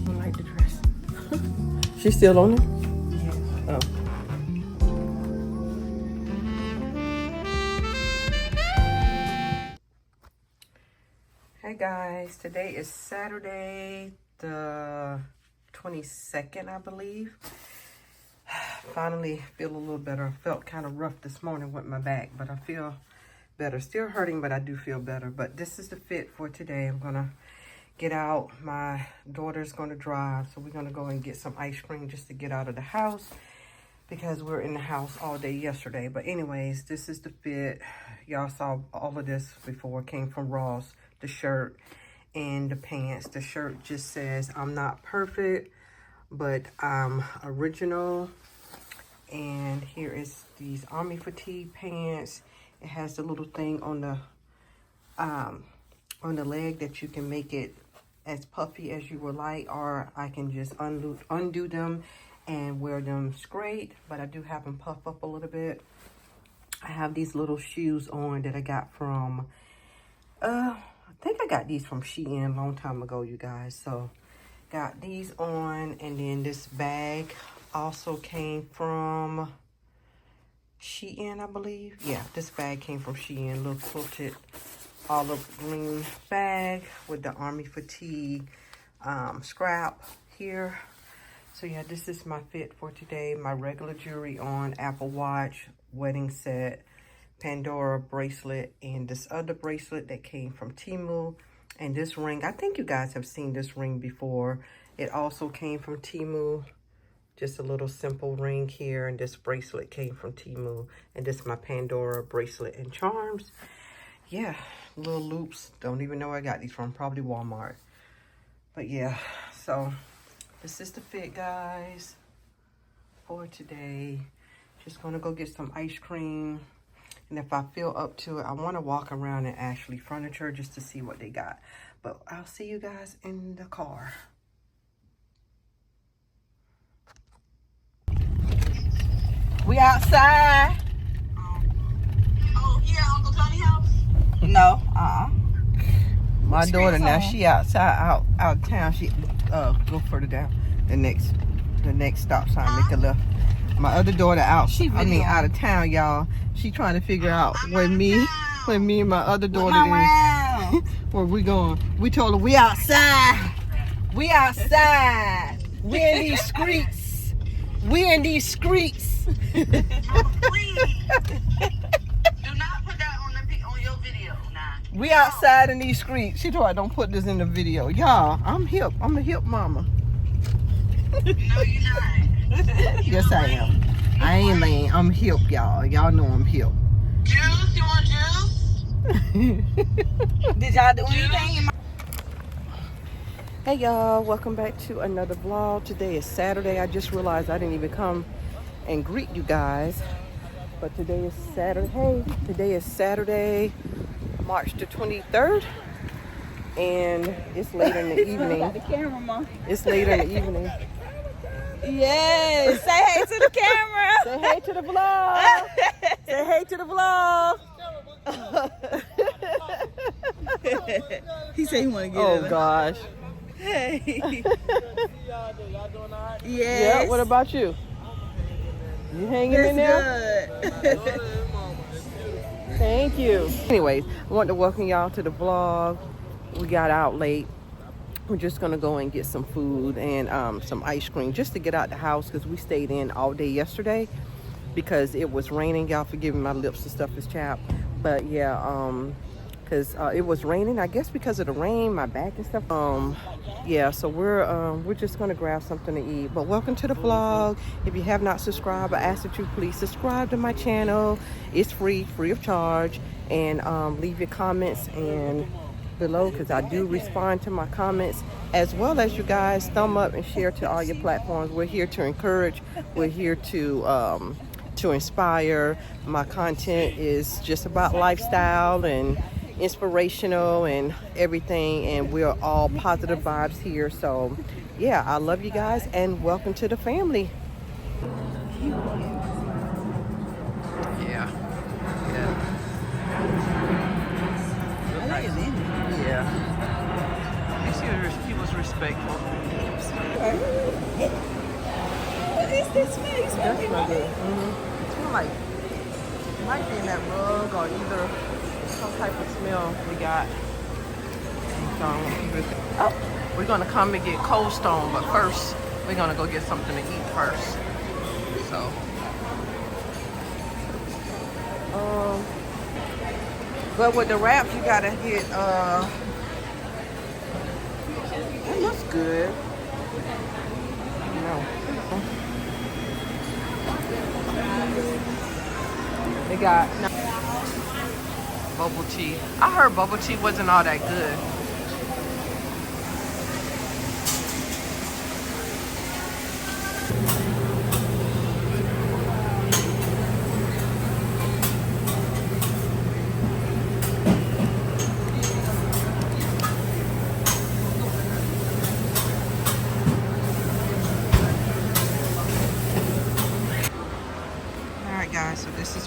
I like the dress. She's still on it? Yeah. Oh. Hey guys, today is Saturday the 22nd, I believe. Finally feel a little better. I felt kind of rough this morning with my back, but I feel better. Still hurting, but I do feel better. But this is the fit for today. I'm gonna get out. My daughter's gonna drive, so we're gonna go and get some ice cream just to get out of the house because we're in the house all day yesterday. But anyways, this is the fit. Y'all saw all of this before. It came from Ross. The shirt and the pants. The shirt just says, I'm not perfect, but I'm original. And here is these army fatigue pants. It has the little thing on the leg that you can make it as puffy as you would like, or I can just undo them and wear them straight, but I do have them puff up a little bit. I have these little shoes on that I got from, I think I got these from Shein a long time ago, you guys. So got these on, and then this bag also came from Shein, I believe. Yeah, this bag came from Shein, little quilted olive green bag with the army fatigue scrap here. So yeah, this is my fit for today. My regular jewelry on, Apple Watch, wedding set, Pandora bracelet, and this other bracelet that came from Temu. And this ring, I think you guys have seen this ring before. It also came from Temu. Just a little simple ring here, and this bracelet came from Temu. And this is my Pandora bracelet and charms. Yeah, little loops. Don't even know where I got these from. Probably Walmart. But yeah, so this is the fit, guys, for today. Just gonna go get some ice cream. And if I feel up to it, I want to walk around in Ashley Furniture just to see what they got. But I'll see you guys in the car. We outside. Oh, here, Uncle Tony's house? No, my daughter now, she outside, out of town. She go further down. The next stop sign, make a left. My other daughter out. Out of town, y'all. She trying to figure out where me and my other daughter is. Where we going? We told her we outside. We outside. We in these streets. We in these streets. Please. Do not put that on your video now. We outside in these streets. She told I don't put this in the video. Y'all, I'm hip. I'm a hip mama. No, you're not. Yes, I am. I ain't lame. I'm hip, y'all. Y'all know I'm hip. Juice? You want juice? Did y'all do anything? Hey, y'all. Welcome back to another vlog. Today is Saturday. I just realized I didn't even come and greet you guys. But today is Saturday. Hey, today is Saturday, March the 23rd. And it's late in the evening. The camera, Mom. It's late in the evening. Yes. Say hey to the camera. Say hey to the vlog. Say hey to the vlog. He said he want to get Oh, gosh. Hey. Yes. Yeah, what about you? You hanging in there? Good. Thank you. Anyways, I want to welcome y'all to the vlog. We got out late. We're just gonna go and get some food and some ice cream just to get out the house, because we stayed in all day yesterday because it was raining. Y'all forgive me, my lips and stuff is chapped. But yeah, because it was raining, I guess because of the rain, my back and stuff. Yeah, so we're just gonna grab something to eat. But welcome to the vlog. If you have not subscribed, I ask that you please subscribe to my channel. It's free of charge. And leave your comments and below, because I do respond to my comments, as well as you guys thumb up and share to all your platforms. We're here to encourage. We're here to inspire. My content is just about lifestyle and inspirational and everything, and we're all positive vibes here. So yeah, I love you guys and welcome to the family. Yeah. He was respectful. What is this face? That's not good. It smells like, it might be in that rug or either some type of smell we got. So, we're gonna come and get Cold Stone, but first we're gonna go get something to eat first. So, but with the wraps, you gotta get that looks good. No. They got bubble tea. I heard bubble tea wasn't all that good.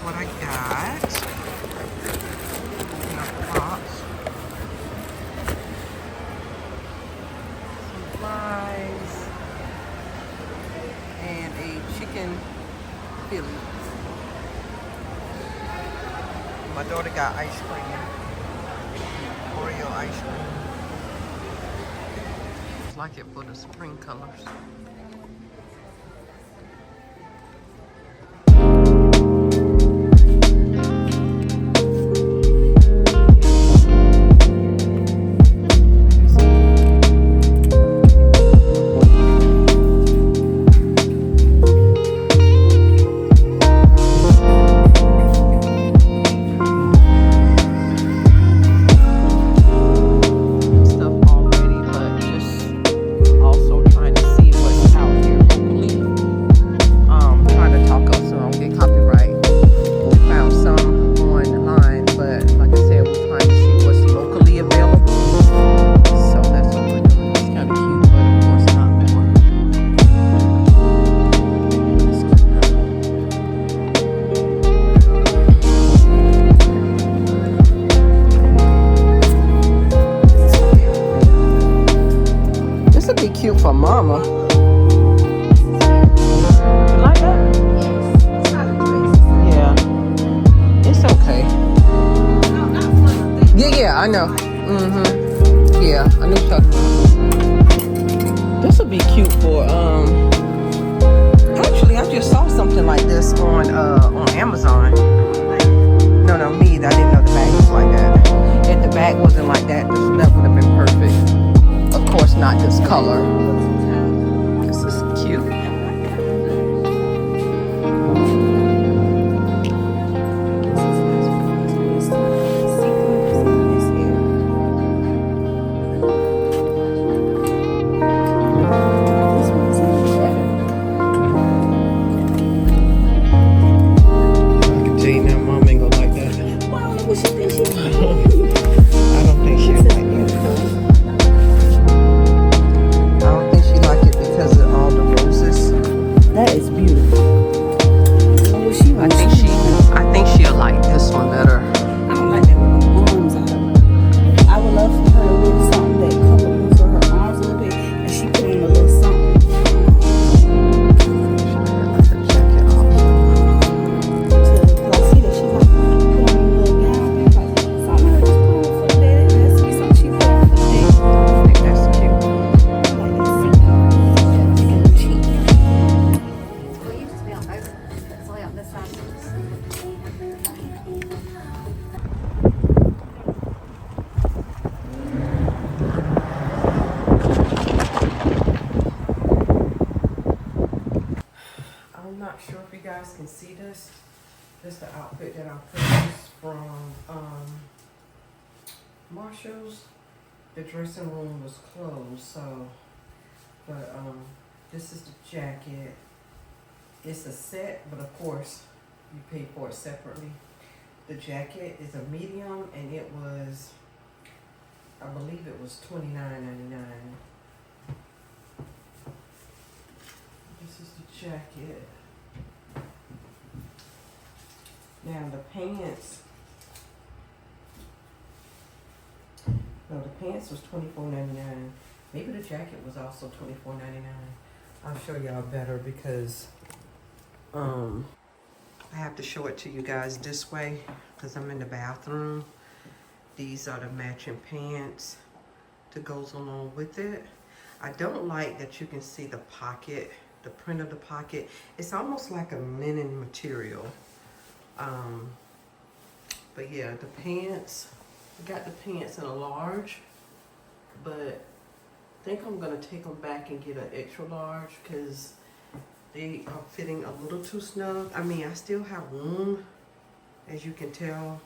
what I got. Open up the box. Some fries. And a chicken Philly. My daughter got ice cream. Oreo ice cream. It's like it for the spring colors. Cute for mama. You like that? Yeah. It's okay. Yeah, I know. Yeah, I know what you're talking about. This would be cute for actually I just saw something like this on Amazon. No, me, I didn't know the bag was like that. If the bag wasn't like that, that would have been perfect. Of course, not this color. This is cute. I'm not sure if you guys can see this. This is the outfit that I purchased from Marshall's. The dressing room was closed, so, but this is the jacket. It's a set, but of course, you pay for it separately. The jacket is a medium, and it was, I believe it was $29.99. This is the jacket. Now the pants, no, the pants was $24.99. Maybe the jacket was also $24.99. I'll show y'all better because I have to show it to you guys this way because I'm in the bathroom. These are the matching pants that goes along with it. I don't like that you can see the pocket, the print of the pocket. It's almost like a linen material. But yeah, the pants, I got the pants in a large, but I think I'm gonna take them back and get an extra large because they are fitting a little too snug. I mean, I still have room, as you can tell.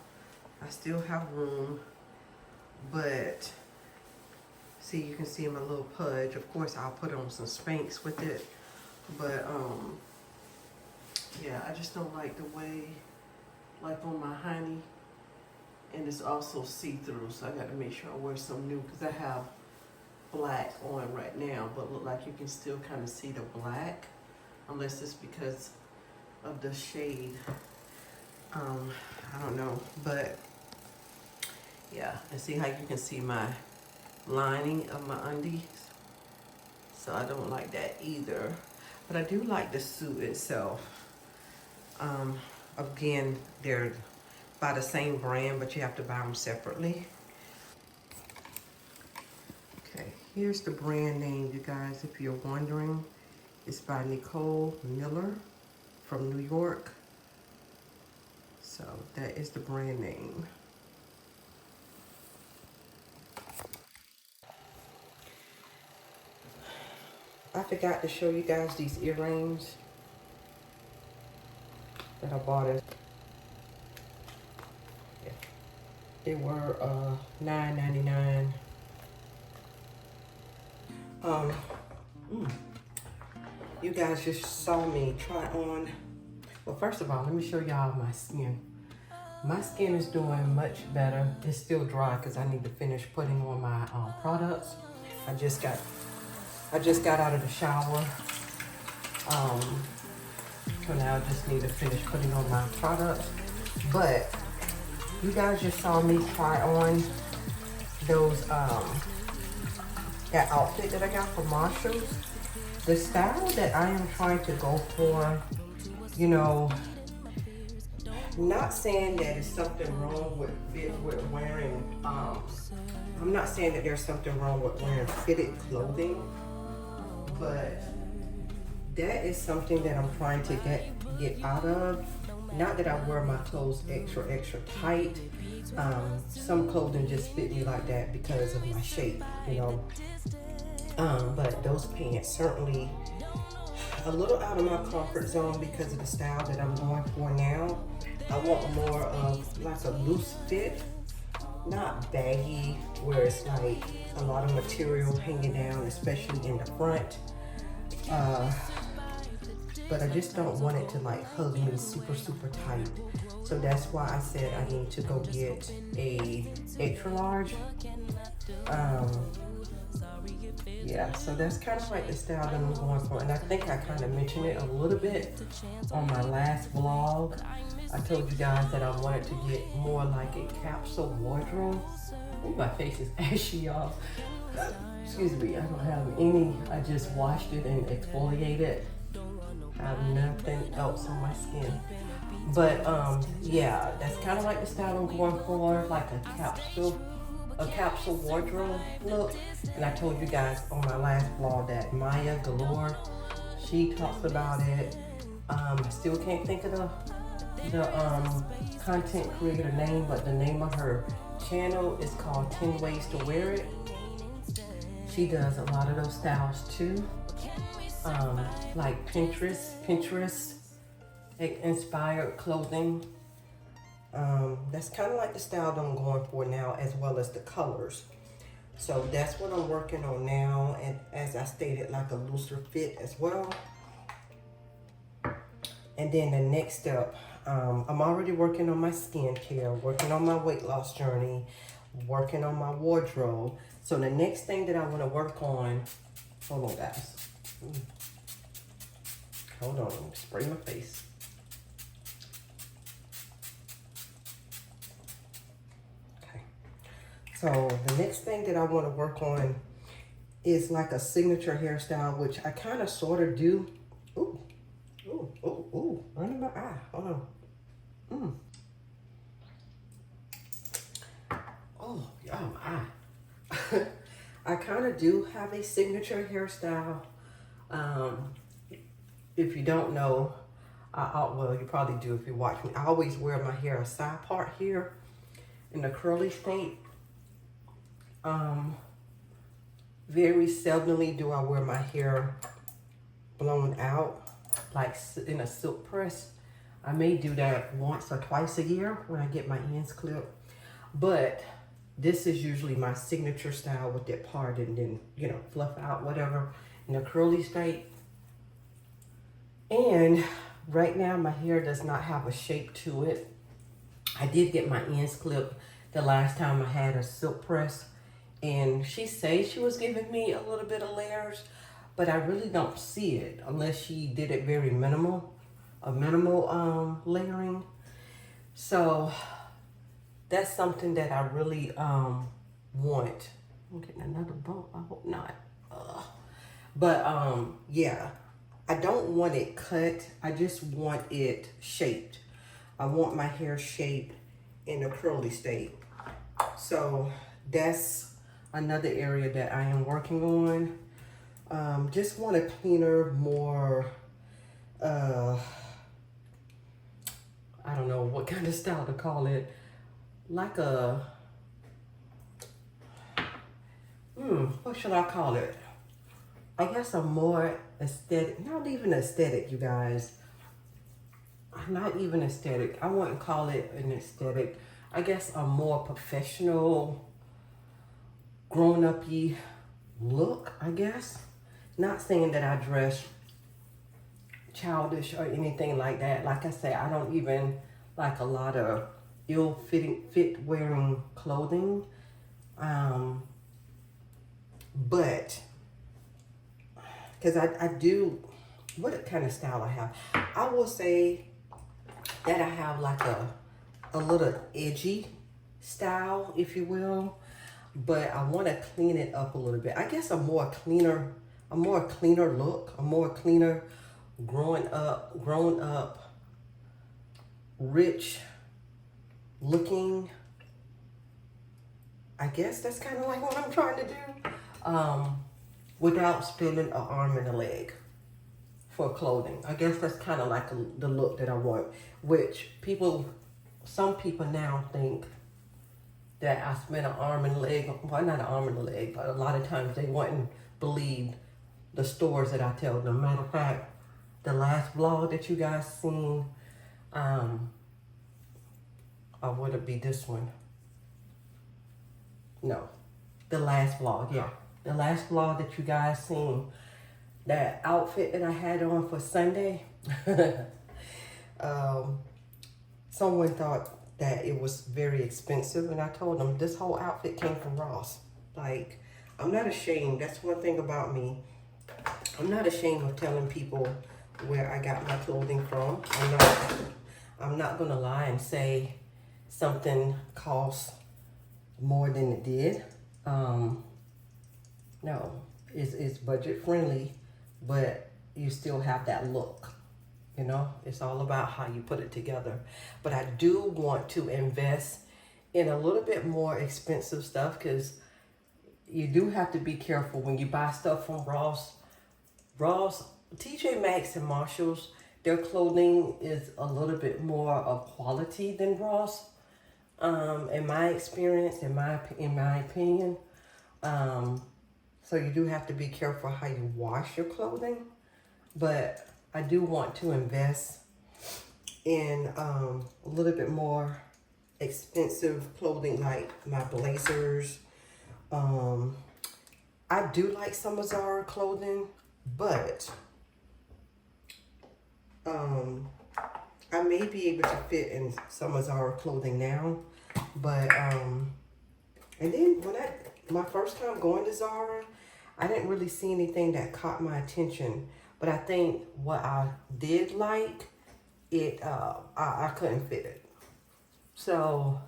I still have room, but see, you can see my little pudge. Of course, I'll put on some Spanx with it, but yeah, I just don't like the way, like on my honey, and it's also see-through, so I got to make sure I wear some new because I have black on right now, but look like you can still kind of see the black, unless it's because of the shade I don't know, but yeah, and see how you can see my lining of my undies? So I don't like that either, but I do like the suit itself. Again, they're by the same brand, but you have to buy them separately. Okay, here's the brand name, you guys, if you're wondering. It's by Nicole Miller from New York. So that is the brand name. I forgot to show you guys these earrings that I bought as. They were $9.99. You guys just saw me try on. Well, first of all, let me show y'all my skin. My skin is doing much better. It's still dry because I need to finish putting on my products. I just got out of the shower. So now I just need to finish putting on my products. But you guys just saw me try on those that outfit that I got from Marshalls. The style that I am trying to go for, you know, not saying that there's something wrong with wearing, I'm not saying that there's something wrong with wearing fitted clothing, but that is something that I'm trying to get out of. Not that I wear my clothes extra tight. Some clothing just fit me like that because of my shape, you know. But those pants certainly a little out of my comfort zone because of the style that I'm going for now. I want more of like a loose fit, not baggy, where it's like a lot of material hanging down, especially in the front. But I just don't want it to like hug me super tight. So that's why I said I need to go get a extra large. Yeah, so that's kind of like the style that I'm going for. And I think I kind of mentioned it a little bit on my last vlog. I told you guys that I wanted to get more like a capsule wardrobe. Ooh, my face is ashy, y'all. Excuse me, I don't have any. I just washed it and exfoliated. I have nothing else on my skin. But yeah, that's kind of like the style I'm going for, like a capsule wardrobe look. And I told you guys on my last vlog that Maya Galore, she talks about it. I still can't think of the content creator name, but the name of her channel is called 10 Ways to Wear It. She does a lot of those styles too. Like Pinterest inspired clothing. That's kind of like the style that I'm going for now, as well as the colors. So that's what I'm working on now, and as I stated, like a looser fit as well. And then the next step, I'm already working on my skincare, working on my weight loss journey, working on my wardrobe. So the next thing that I want to work on, hold on guys. Hold on, spray my face. Okay. So the next thing that I want to work on is like a signature hairstyle, which I kind of sort of do. Ooh, ooh, ooh, ooh, right in my eye. Hold on. Oh, yeah, my eye. I kind of do have a signature hairstyle. If you don't know, well, you probably do if you watch me. I always wear my hair a side part here in the curly state. Very seldomly do I wear my hair blown out, like in a silk press. I may do that once or twice a year when I get my ends clipped. But this is usually my signature style with that part and then, you know, fluff out, whatever, in a curly state. And right now my hair does not have a shape to it. I did get my ends clipped the last time I had a silk press, and she says she was giving me a little bit of layers, but I really don't see it unless she did it very minimal, a minimal layering. So that's something that I really want. I'm getting another bump. I hope not. But yeah, I don't want it cut. I just want it shaped. I want my hair shaped in a curly state. So that's another area that I am working on. Just want a cleaner, more, I don't know what kind of style to call it. Like a, what should I call it? I guess a more aesthetic, not even aesthetic, you guys. Not even aesthetic. I wouldn't call it an aesthetic. I guess a more professional, grown-up-y look, I guess. Not saying that I dress childish or anything like that. Like I say, I don't even like a lot of fit wearing clothing. But because I do, what kind of style I have? I will say that I have like a little edgy style, if you will, but I want to clean it up a little bit. I guess a more cleaner look, a more cleaner, grown up, rich looking. I guess that's kind of like what I'm trying to do, without spending an arm and a leg for clothing. I guess that's kind of like the look that I want, which some people now think that I spent an arm and a leg, well, not an arm and a leg, but a lot of times they wouldn't believe the stories that I tell them. Matter of fact, the last vlog that you guys seen, or would it be this one? No, the last vlog, yeah. The last vlog that you guys seen, that outfit that I had on for Sunday, someone thought that it was very expensive, and I told them this whole outfit came from Ross. Like, I'm not ashamed. That's one thing about me. I'm not ashamed of telling people where I got my clothing from. I'm not gonna lie and say something costs more than it did. No, it's budget friendly, but you still have that look. You know, it's all about how you put it together. But I do want to invest in a little bit more expensive stuff, because you do have to be careful when you buy stuff from Ross, TJ Maxx and Marshalls. Their clothing is a little bit more of quality than Ross, in my experience, in my opinion. So you do have to be careful how you wash your clothing. But I do want to invest in a little bit more expensive clothing, like my blazers. I do like some Zara clothing, but I may be able to fit in some Zara clothing now. But and then when my first time going to Zara, I didn't really see anything that caught my attention. But I think what I did like, I couldn't fit it. So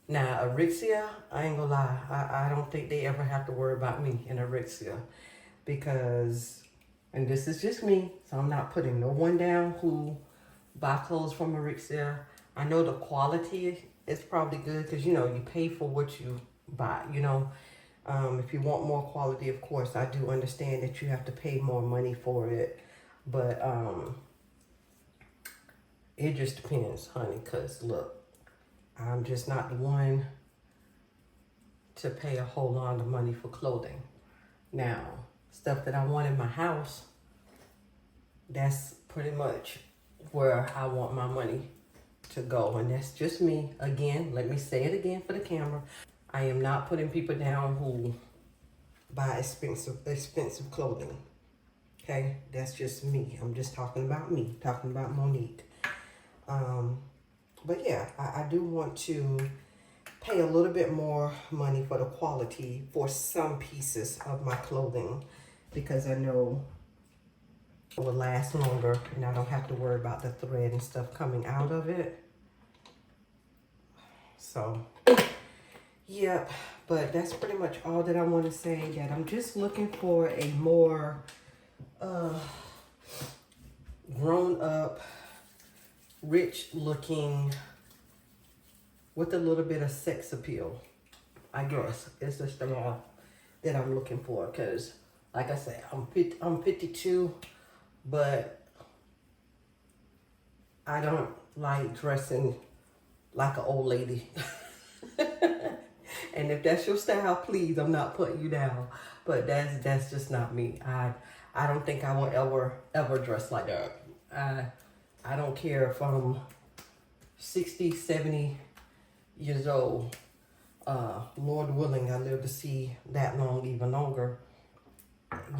now Aritzia, I ain't gonna lie, I don't think they ever have to worry about me in Aritzia, because, and this is just me, so I'm not putting no one down who buy clothes from Aritzia. I know the quality is probably good, because you know, you pay for what you buy, you know. If you want more quality, of course, I do understand that you have to pay more money for it. But it just depends, honey, because look, I'm just not the one to pay a whole lot of money for clothing. Now, stuff that I want in my house, that's pretty much where I want my money to go. And that's just me. Again, let me say it again for the camera. I am not putting people down who buy expensive clothing. Okay, that's just me. I'm just talking about me, talking about Monique. But yeah, I do want to pay a little bit more money for the quality for some pieces of my clothing, because I know it will last longer and I don't have to worry about the thread and stuff coming out of it. So, yep. But that's pretty much all that I want to say. That I'm just looking for a more grown up, rich looking, with a little bit of sex appeal. I guess it's just all that I'm looking for. Cause like I said, I'm 52, but I don't like dressing like an old lady. And if that's your style, please, I'm not putting you down. But that's just not me. I don't think I will ever dress like that. I don't care if I'm 60, 70 years old. Lord willing, I live to see that long, even longer.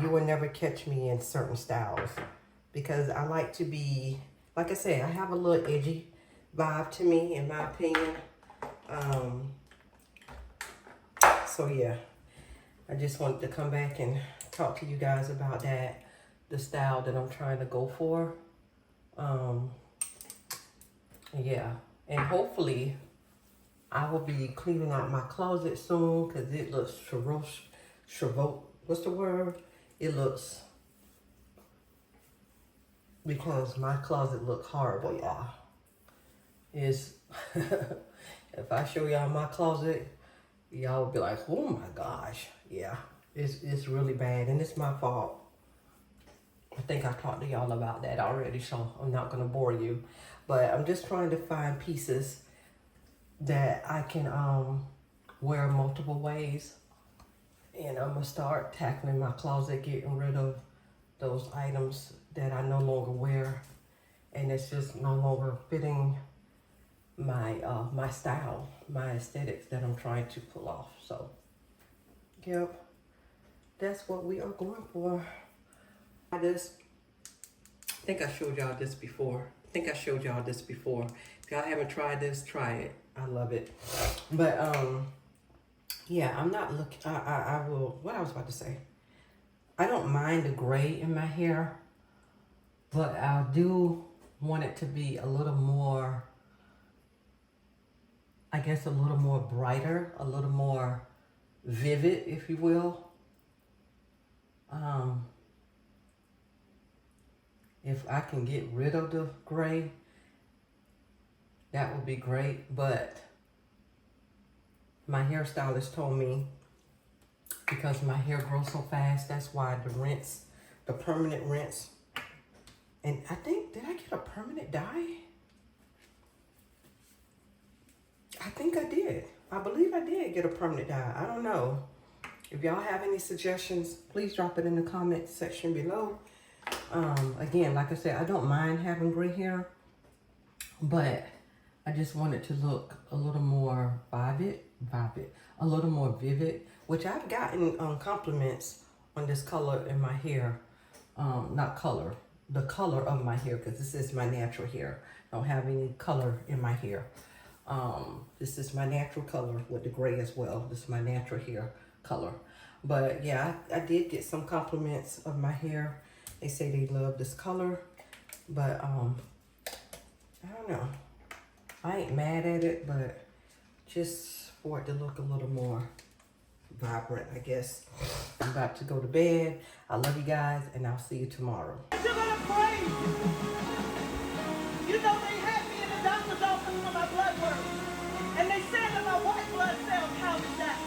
You will never catch me in certain styles because I like to be, like I say, I have a little edgy vibe to me, in my opinion. So yeah, I just wanted to come back and talk to you guys about that, the style that I'm trying to go for. Yeah, and hopefully I will be cleaning out my closet soon because it looks what's the word? It looks, because my closet looks horrible, y'all. Is if I show y'all my closet, y'all will be like, oh my gosh. Yeah, it's really bad, and it's my fault. I think I talked to y'all about that already, so I'm not gonna bore you. But I'm just trying to find pieces that I can wear multiple ways. And I'm gonna start tackling my closet, getting rid of those items that I no longer wear. And it's just no longer fitting my my style, my aesthetics that I'm trying to pull off. So, yep, that's what we are going for. I think I showed y'all this before. If y'all haven't tried this, try it. I love it. But yeah, I'm not looking. I will. What I was about to say. I don't mind the gray in my hair, but I do want it to be a little more, I guess, a little more brighter, a little more vivid, if you will. If I can get rid of the gray, that would be great. But my hairstylist told me, because my hair grows so fast, that's why the permanent rinse. And I think, did I get a permanent dye? I think I did. I believe I did get a permanent dye. I don't know. If y'all have any suggestions, please drop it in the comment section below. Again, like I said, I don't mind having gray hair, but I just want it to look a little more vivid, a little more vivid, which I've gotten compliments on this color in my hair. Not color, the color of my hair, because this is my natural hair. I don't have any color in my hair. This is my natural color with the gray as well. This is my natural hair color. But yeah, I did get some compliments of my hair. They say they love this color, but I don't know. I ain't mad at it, but just for it to look a little more vibrant, I guess. I'm about to go to bed. I love you guys, and I'll see you tomorrow. You're gonna praise you. You know, they had me in the doctor's office for my blood work, and they said that my white blood cells counted down.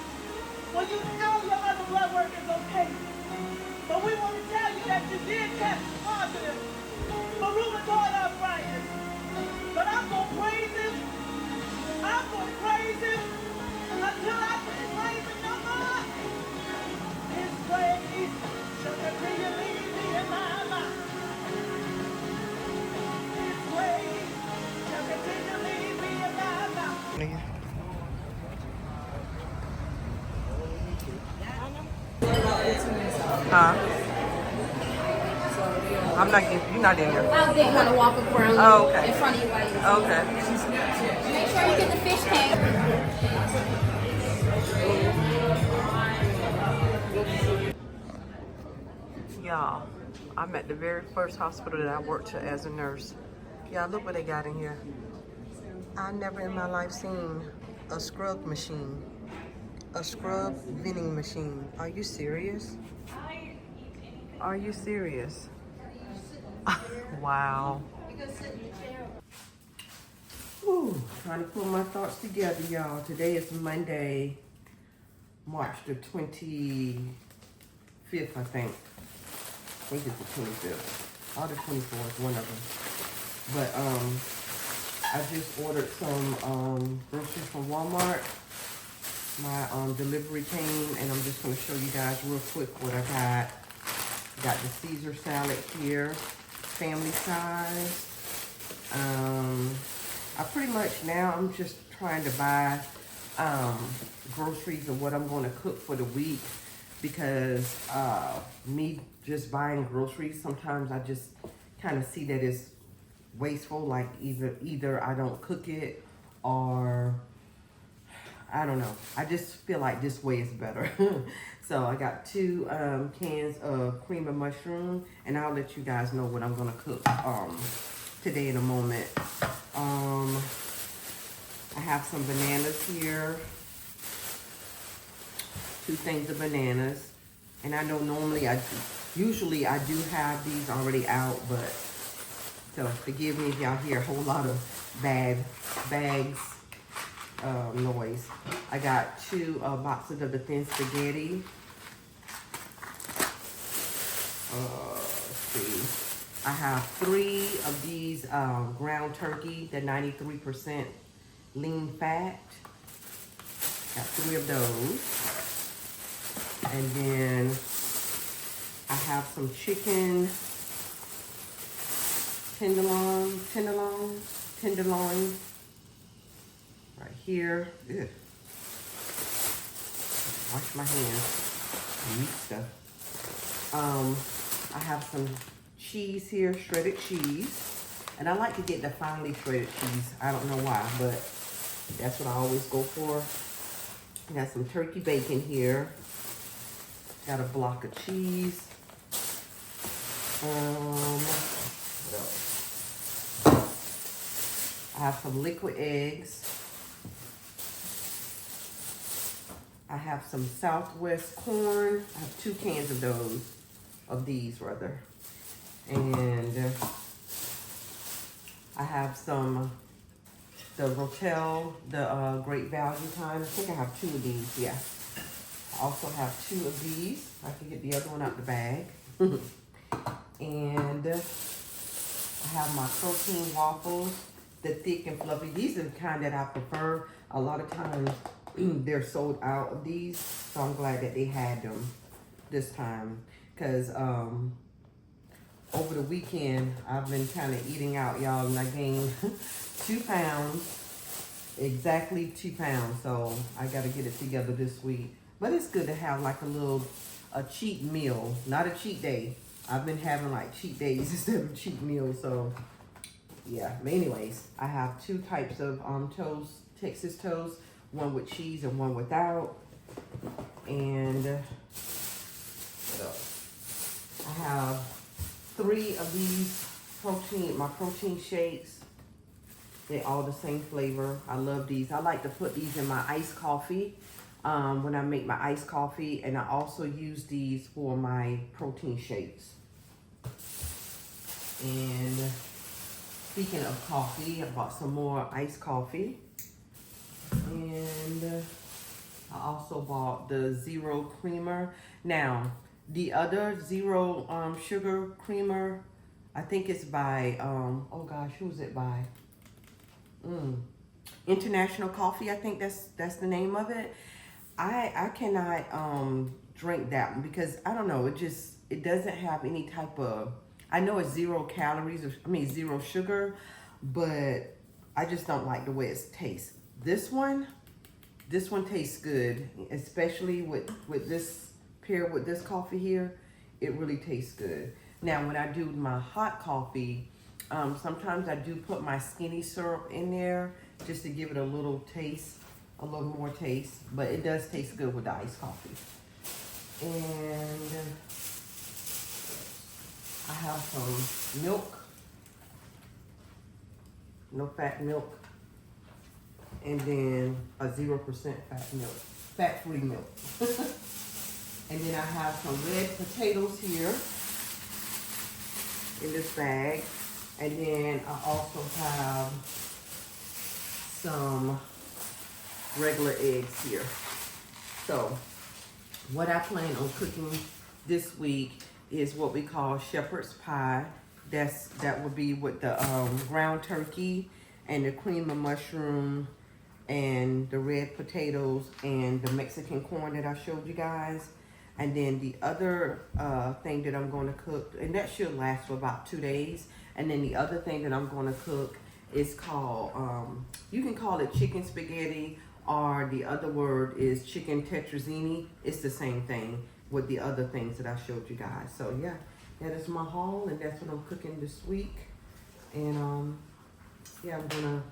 Well, you know your other blood work is okay. But we want to tell you that you did test positive for rheumatoid arthritis. But I'm going to praise him. I'm going to praise him until I can praise him no more. His praise shall continue to lead me in my life. His praise shall continue to lead me in my life. Huh? I'm not getting, you're not in there. I didn't want to walk around Oh, okay. in front of you while you Okay. make sure you get the fish tank. Y'all, I'm at the very first hospital that I worked at as a nurse. Y'all, look what they got in here. I never in my life seen A scrub machine. A scrub vending machine. Are you serious? Are you serious? Wow. Whew, trying to pull my thoughts together, y'all. Today is Monday, March the 25th, I think. I think it's the 25th. Or the 24th, one of them. But I just ordered some groceries from Walmart. My delivery came, and I'm just gonna show you guys real quick what I got. Got the Caesar salad here, family size. I pretty much now I'm just trying to buy groceries of what I'm going to cook for the week, because me just buying groceries, sometimes I just kind of see that it's wasteful. Like either I don't cook it, or I don't know. I just feel like this way is better. So I got 2 cans of cream of mushroom, and I'll let you guys know what I'm gonna cook today in a moment. I have some bananas here. 2 things of bananas. And I know usually I do have these already out, but so forgive me if y'all hear a whole lot of bags noise. I got 2 boxes of the thin spaghetti. Let's see. I have 3 of these ground turkey, the 93% lean fat. Got 3 of those. And then I have some chicken tenderloin right here. Ugh. Wash my hands. Meat stuff. I have some cheese here, shredded cheese. And I like to get the finely shredded cheese. I don't know why, but that's what I always go for. I got some turkey bacon here. Got a block of cheese. What else? I have some liquid eggs. I have some Southwest corn. I have 2 cans of these rather. And I have some, the Rotel, the Great Value Time. I think I have 2 of these, yeah. I also have 2 of these. I can get the other one out the bag. And I have my protein waffles, the thick and fluffy. These are the kind that I prefer. A lot of times they're sold out of these, so I'm glad that they had them this time. Because over the weekend, I've been kind of eating out, y'all, and I gained 2 pounds, exactly 2 pounds. So I got to get it together this week. But it's good to have like a cheat meal, not a cheat day. I've been having like cheat days instead of cheat meals, so yeah. But anyways, I have 2 types of toast, Texas toast, one with cheese and one without. And what else? I have 3 of these my protein shakes. They're all the same flavor. I love these. I like to put these in my iced coffee when I make my iced coffee, and I also use these for my protein shakes. And speaking of coffee, I bought some more iced coffee. And I also bought the zero creamer. Now, the other zero sugar creamer, I think it's by, oh gosh, who's it by? International Coffee, I think that's the name of it. I cannot drink that one because I don't know, it doesn't have any type of, I know it's 0 calories, zero sugar, but I just don't like the way it tastes. This one tastes good, especially with this paired with this coffee here. It really tastes good. Now, when I do my hot coffee, sometimes I do put my skinny syrup in there just to give it a little taste, a little more taste, but it does taste good with the iced coffee. And I have some milk, no fat milk. and then a 0% fat milk, fat-free milk. And then I have some red potatoes here in this bag. And then I also have some regular eggs here. So what I plan on cooking this week is what we call shepherd's pie. That would be with the ground turkey and the cream of mushroom and the red potatoes and the Mexican corn that I showed you guys. And then the other thing that I'm going to cook, and that should last for about 2 days. And then the other thing that I'm going to cook is called, you can call it chicken spaghetti, or the other word is chicken tetrazzini. It's the same thing with the other things that I showed you guys. So yeah, that is my haul, and that's what I'm cooking this week. And yeah, I'm gonna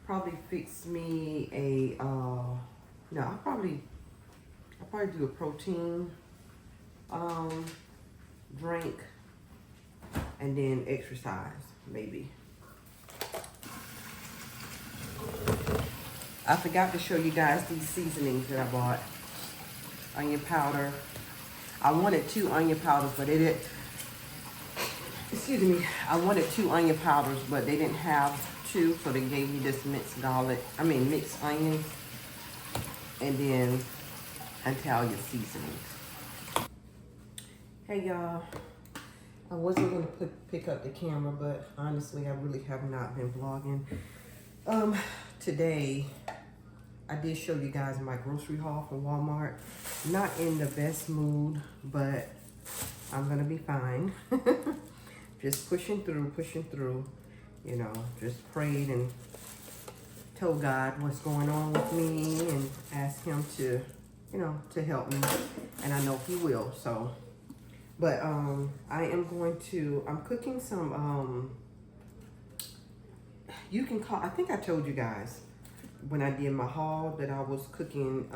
probably fix me a no, I'll probably do a protein drink, and then exercise maybe. I forgot to show you guys these seasonings that I bought. Onion powder. I wanted 2 onion powders, but they didn't. Excuse me. I wanted 2 onion powders, but they didn't have 2, so they gave me this mixed onion, and then Italian seasonings. Hey y'all. I wasn't gonna pick up the camera, but honestly, I really have not been vlogging. Today, I did show you guys my grocery haul from Walmart. Not in the best mood, but I'm gonna be fine. Just pushing through, you know, just prayed and told God what's going on with me and asked him to, you know, to help me. And I know he will, so. But I'm cooking some, you can call, I think I told you guys when I did my haul that I was cooking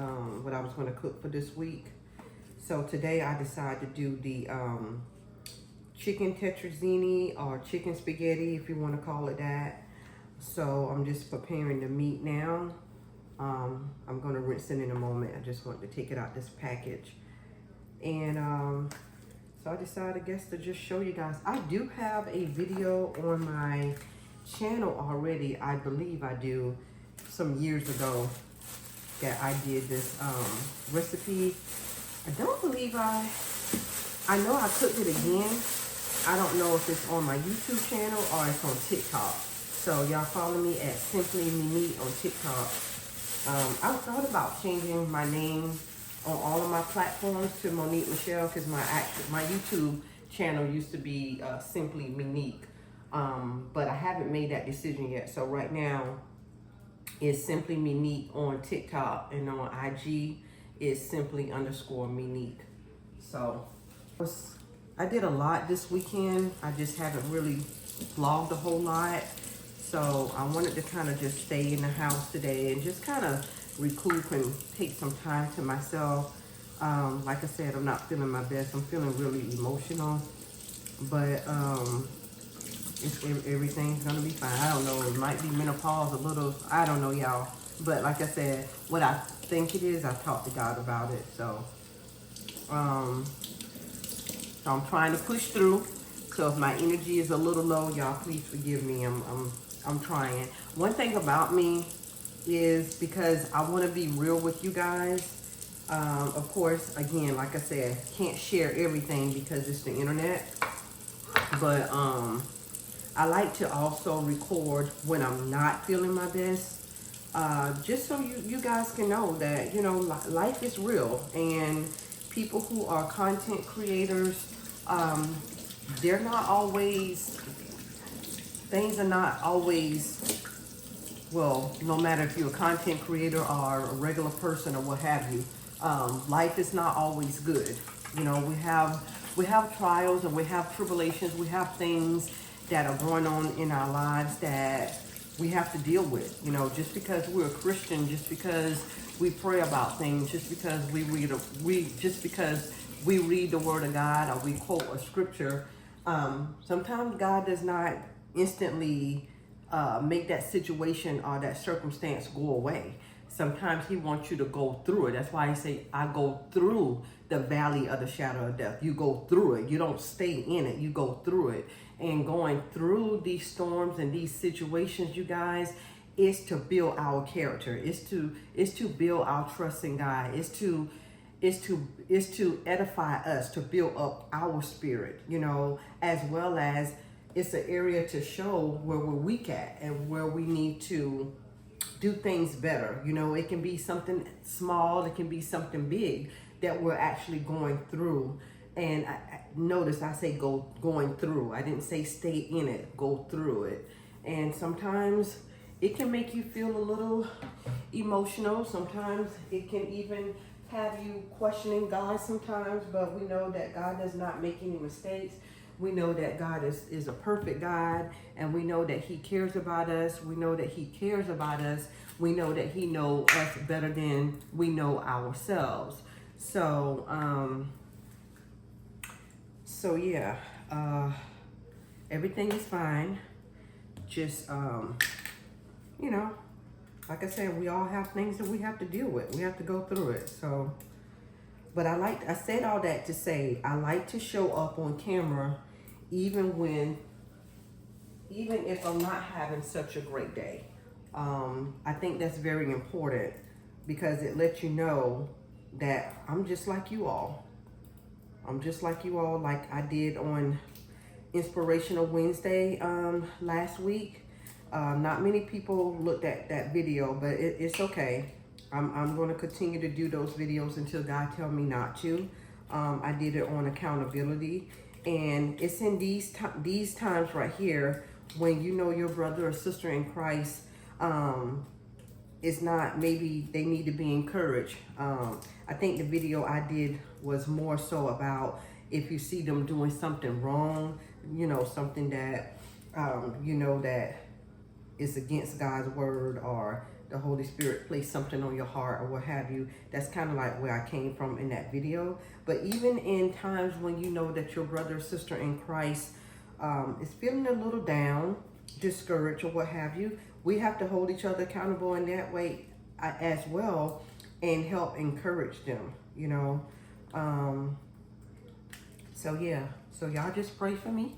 what I was going to cook for this week. So today I decided to do the chicken tetrazzini, or chicken spaghetti, if you want to call it that. So I'm just preparing the meat now. I'm going to rinse it in a moment. I just want to take it out this package. And so I decided, I guess, to just show you guys. I do have a video on my channel already. I believe I do, some years ago, that I did this recipe. I don't believe I know I cooked it again. I don't know if it's on my YouTube channel or it's on TikTok. So y'all follow me at Simply Mimi on TikTok. I thought about changing my name on all of my platforms to Monique Michelle, because my YouTube channel used to be Simply Monique. But I haven't made that decision yet. So right now it's Simply Monique on TikTok, and on IG is Simply_Monique. So I did a lot this weekend. I just haven't really vlogged a whole lot. So I wanted to kind of just stay in the house today and just kind of recoup and take some time to myself. Like I said, I'm not feeling my best. I'm feeling really emotional, but everything's gonna be fine. I don't know, it might be menopause a little, I don't know, y'all. But like I said, what I think it is, I talked to God about it. So I'm trying to push through. So if my energy is a little low, y'all please forgive me. I'm trying. One thing about me is, because I want to be real with you guys. Of course, again, like I said, can't share everything because it's the internet. But I like to also record when I'm not feeling my best. Just so you guys can know that, you know, life is real. And people who are content creators, they're not always, things are not always, well, no matter if you're a content creator or a regular person or what have you, life is not always good. You know, we have trials and we have tribulations. We have things that are going on in our lives that we have to deal with. You know, just because we're a Christian, just because we pray about things, just because we read the Word of God, or we quote a scripture, sometimes God does not instantly make that situation or that circumstance go away. Sometimes he wants you to go through it. That's why I say, I go through the valley of the shadow of death. You go through it. You don't stay in it. You go through it. And going through these storms and these situations, you guys, is to build our character. It's to build our trust in God. It's to edify us, to build up our spirit, you know, as well as it's an area to show where we're weak at and where we need to do things better. You know, it can be something small, it can be something big that we're actually going through. And notice I say going through. I didn't say stay in it, go through it. And sometimes it can make you feel a little emotional. Sometimes it can even have you questioning God sometimes, but we know that God does not make any mistakes. We know that God is a perfect God, and we know that he cares about us. We know that he cares about us. We know that he knows us better than we know ourselves. So, yeah, everything is fine. Just, you know, like I said, we all have things that we have to deal with. We have to go through it. So, but I said all that to say, I like to show up on camera even if I'm not having such a great day. I think that's very important because it lets you know that I'm just like you all. I'm just like you all, like I did on Inspirational Wednesday last week. Not many people looked at that video, but it's okay. I'm going to continue to do those videos until God tells me not to. I did it on accountability, and it's in these times right here when you know your brother or sister in Christ is not, maybe they need to be encouraged. I think the video I did was more so about if you see them doing something wrong, you know, something that you know that is against God's word, or the Holy Spirit placed something on your heart or what have you. That's kind of like where I came from in that video. But even in times when you know that your brother or sister in Christ is feeling a little down, discouraged or what have you, we have to hold each other accountable in that way as well, and help encourage them, you know. So yeah, so y'all just pray for me.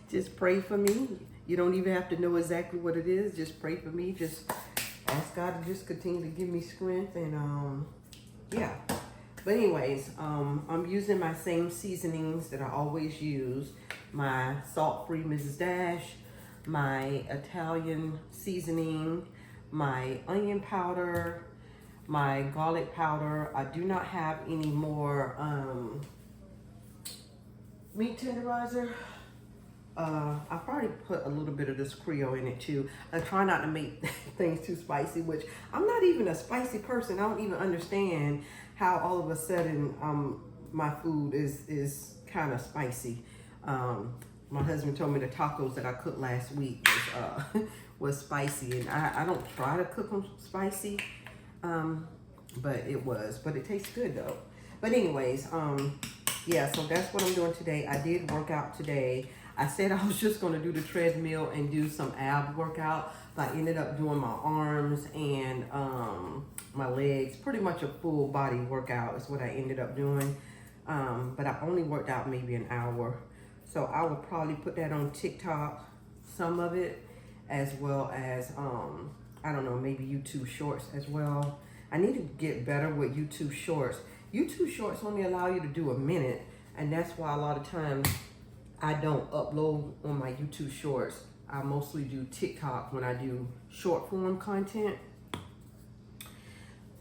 Just pray for me. You don't even have to know exactly what it is. Just pray for me. Just ask God to just continue to give me strength. And yeah. But anyways, I'm using my same seasonings that I always use. My salt-free Mrs. Dash, my Italian seasoning, my onion powder, my garlic powder. I do not have any more meat tenderizer. I probably put a little bit of this Creole in it too. I try not to make things too spicy, which I'm not even a spicy person. I don't even understand how all of a sudden my food is kind of spicy. My husband told me the tacos that I cooked last week was spicy, and I don't try to cook them spicy, but it tastes good though. But anyways, yeah, so that's what I'm doing today. I did work out today. I said I was just going to do the treadmill and do some ab workout, but I ended up doing my arms and my legs. Pretty much a full body workout is what I ended up doing. But I only worked out maybe an hour. So I will probably put that on TikTok, some of it, as well as, I don't know, maybe YouTube Shorts as well. I need to get better with YouTube Shorts. YouTube Shorts only allow you to do a minute, and that's why a lot of times I don't upload on my YouTube Shorts. I mostly do TikTok when I do short form content.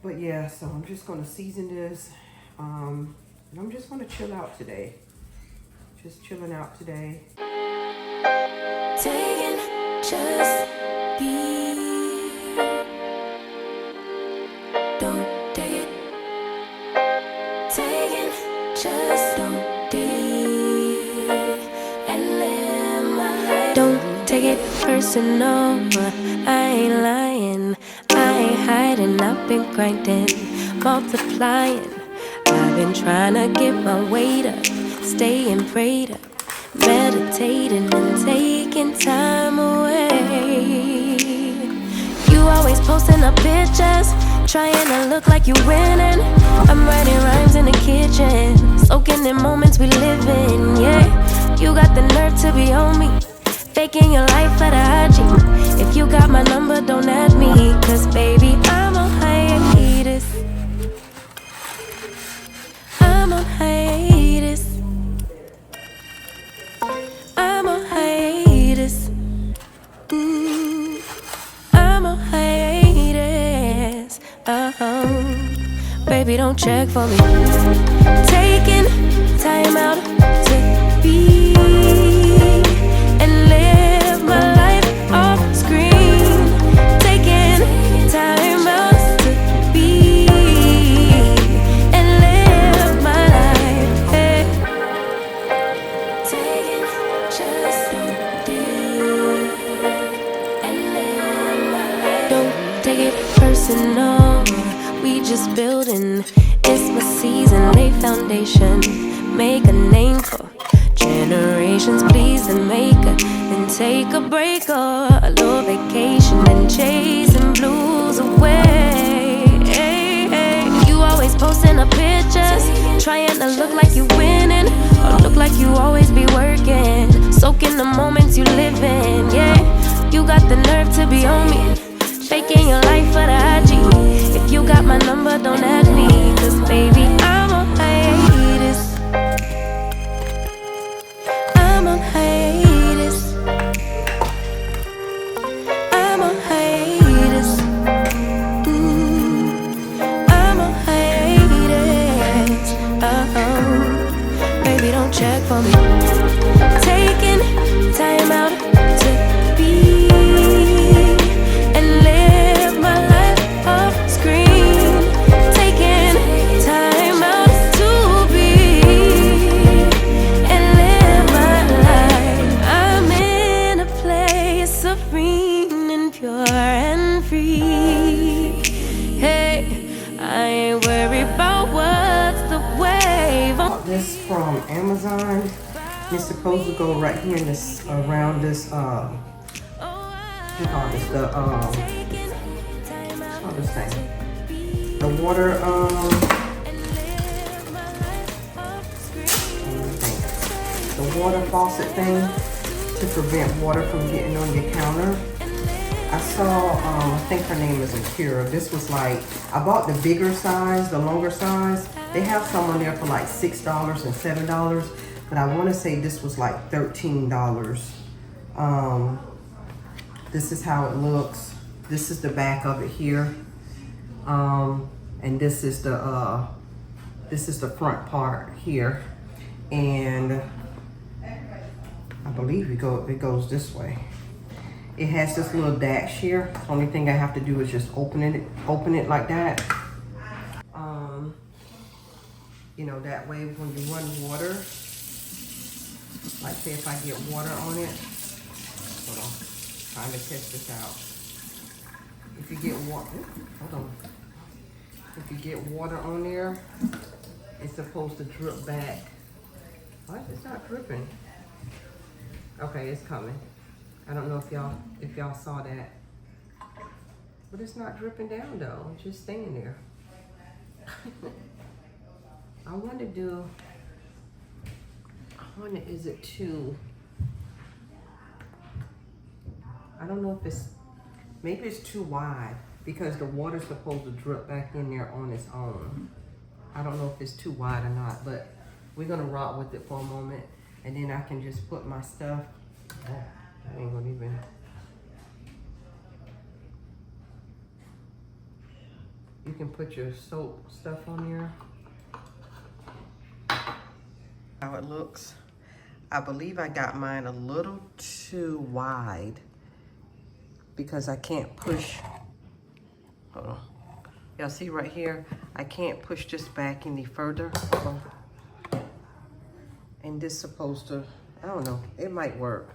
But yeah, so I'm just gonna season this. And I'm just gonna chill out today. Just chilling out today. Taking just be. Don't take it. Taking just don't be. And live my life. Don't take it personal. I ain't lying. I ain't hiding. I've been grinding, multiplying. I've been trying to get my weight up, staying prayed up. meditating and taking time away. You always posting up pictures, trying to look like you winning. I'm writing rhymes in the kitchen, soaking in moments we live in, yeah. You got the nerve to be on me, faking your life for the IG. If you got my number, don't add me, cause baby, I'm on hiatus. I'm on hiatus. I'm on hiatus. I'm on hiatus. Baby, don't check for me. Taking time out to be and live my life off screen. Taking time out to be and live my life. Hey. Taking just a day and live my life. Don't take it personal. We just building. It's my season. Lay foundation. Make a name for generations. Please and make a then take a break or a little vacation and chasing blues away. Hey, hey. You always posting up pictures, trying to look like you winning or look like you always be working, soaking the moments you live in. Yeah, you got the nerve to be on me, faking your life for the IG. If you got my number, don't add me, cause baby, I'm on hiatus. I'm on hiatus. I'm on hiatus. I'm on hiatus. Baby, don't check for me. Taking time out to be and live my life off screen. Taking time out to be and live my life. I'm in a place serene and pure and free. Hey, I ain't worried about what's the wave. Bought this from Amazon. It's supposed to go right here in this, around this, what you call this, the, what's this thing? The water, the water faucet thing to prevent water from getting on your counter. I saw, I think her name is Akira. This was like, I bought the bigger size, the longer size. They have some on there for like $6 and $7, but I want to say this was like $13. This is how it looks. This is the back of it here, and this is the front part here, and I believe it goes this way. It has this little dash here. The only thing I have to do is just open it like that. You know, that way when you run water, like say if I get water on it, hold on, trying to test this out. If you get water, hold on. If you get water on there, it's supposed to drip back. What? It's not dripping. Okay, it's coming. I don't know if y'all saw that, but it's not dripping down though. It's just staying there. I wonder, is it too? I don't know if maybe it's too wide because the water's supposed to drip back in there on its own. I don't know if it's too wide or not, but we're gonna rock with it for a moment, and then I can just put my stuff. Oh, I ain't gonna even. You can put your soap stuff on there. How it looks. I believe I got mine a little too wide because I can't push. Hold on. Y'all see right here? I can't push this back any further. Hold on. And this is supposed to, I don't know, it might work.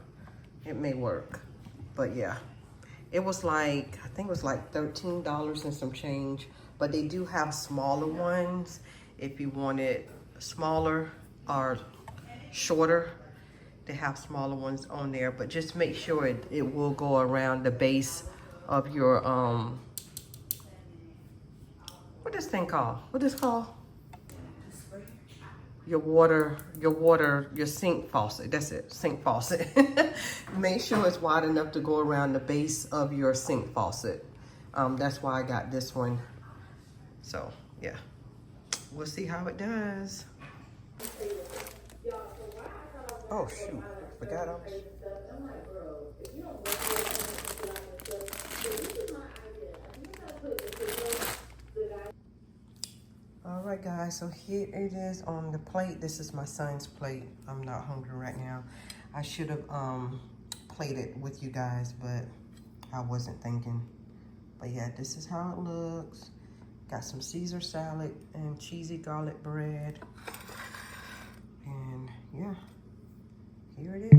It may work, but yeah. It was like, I think it was like $13 and some change, but they do have smaller ones if you want it smaller or shorter. They have smaller ones on there, but just make sure it will go around the base of your, what this thing called? What is called? Your sink faucet. That's it, sink faucet. Make sure it's wide enough to go around the base of your sink faucet. That's why I got this one. So, yeah. We'll see how it does. Oh, shoot. Forgot I was... All right, guys, so here it is on the plate. This is my son's plate. I'm not hungry right now. I should have plated with you guys, but I wasn't thinking. But yeah, this is how it looks. Got some Caesar salad and cheesy garlic bread. And yeah, here it is.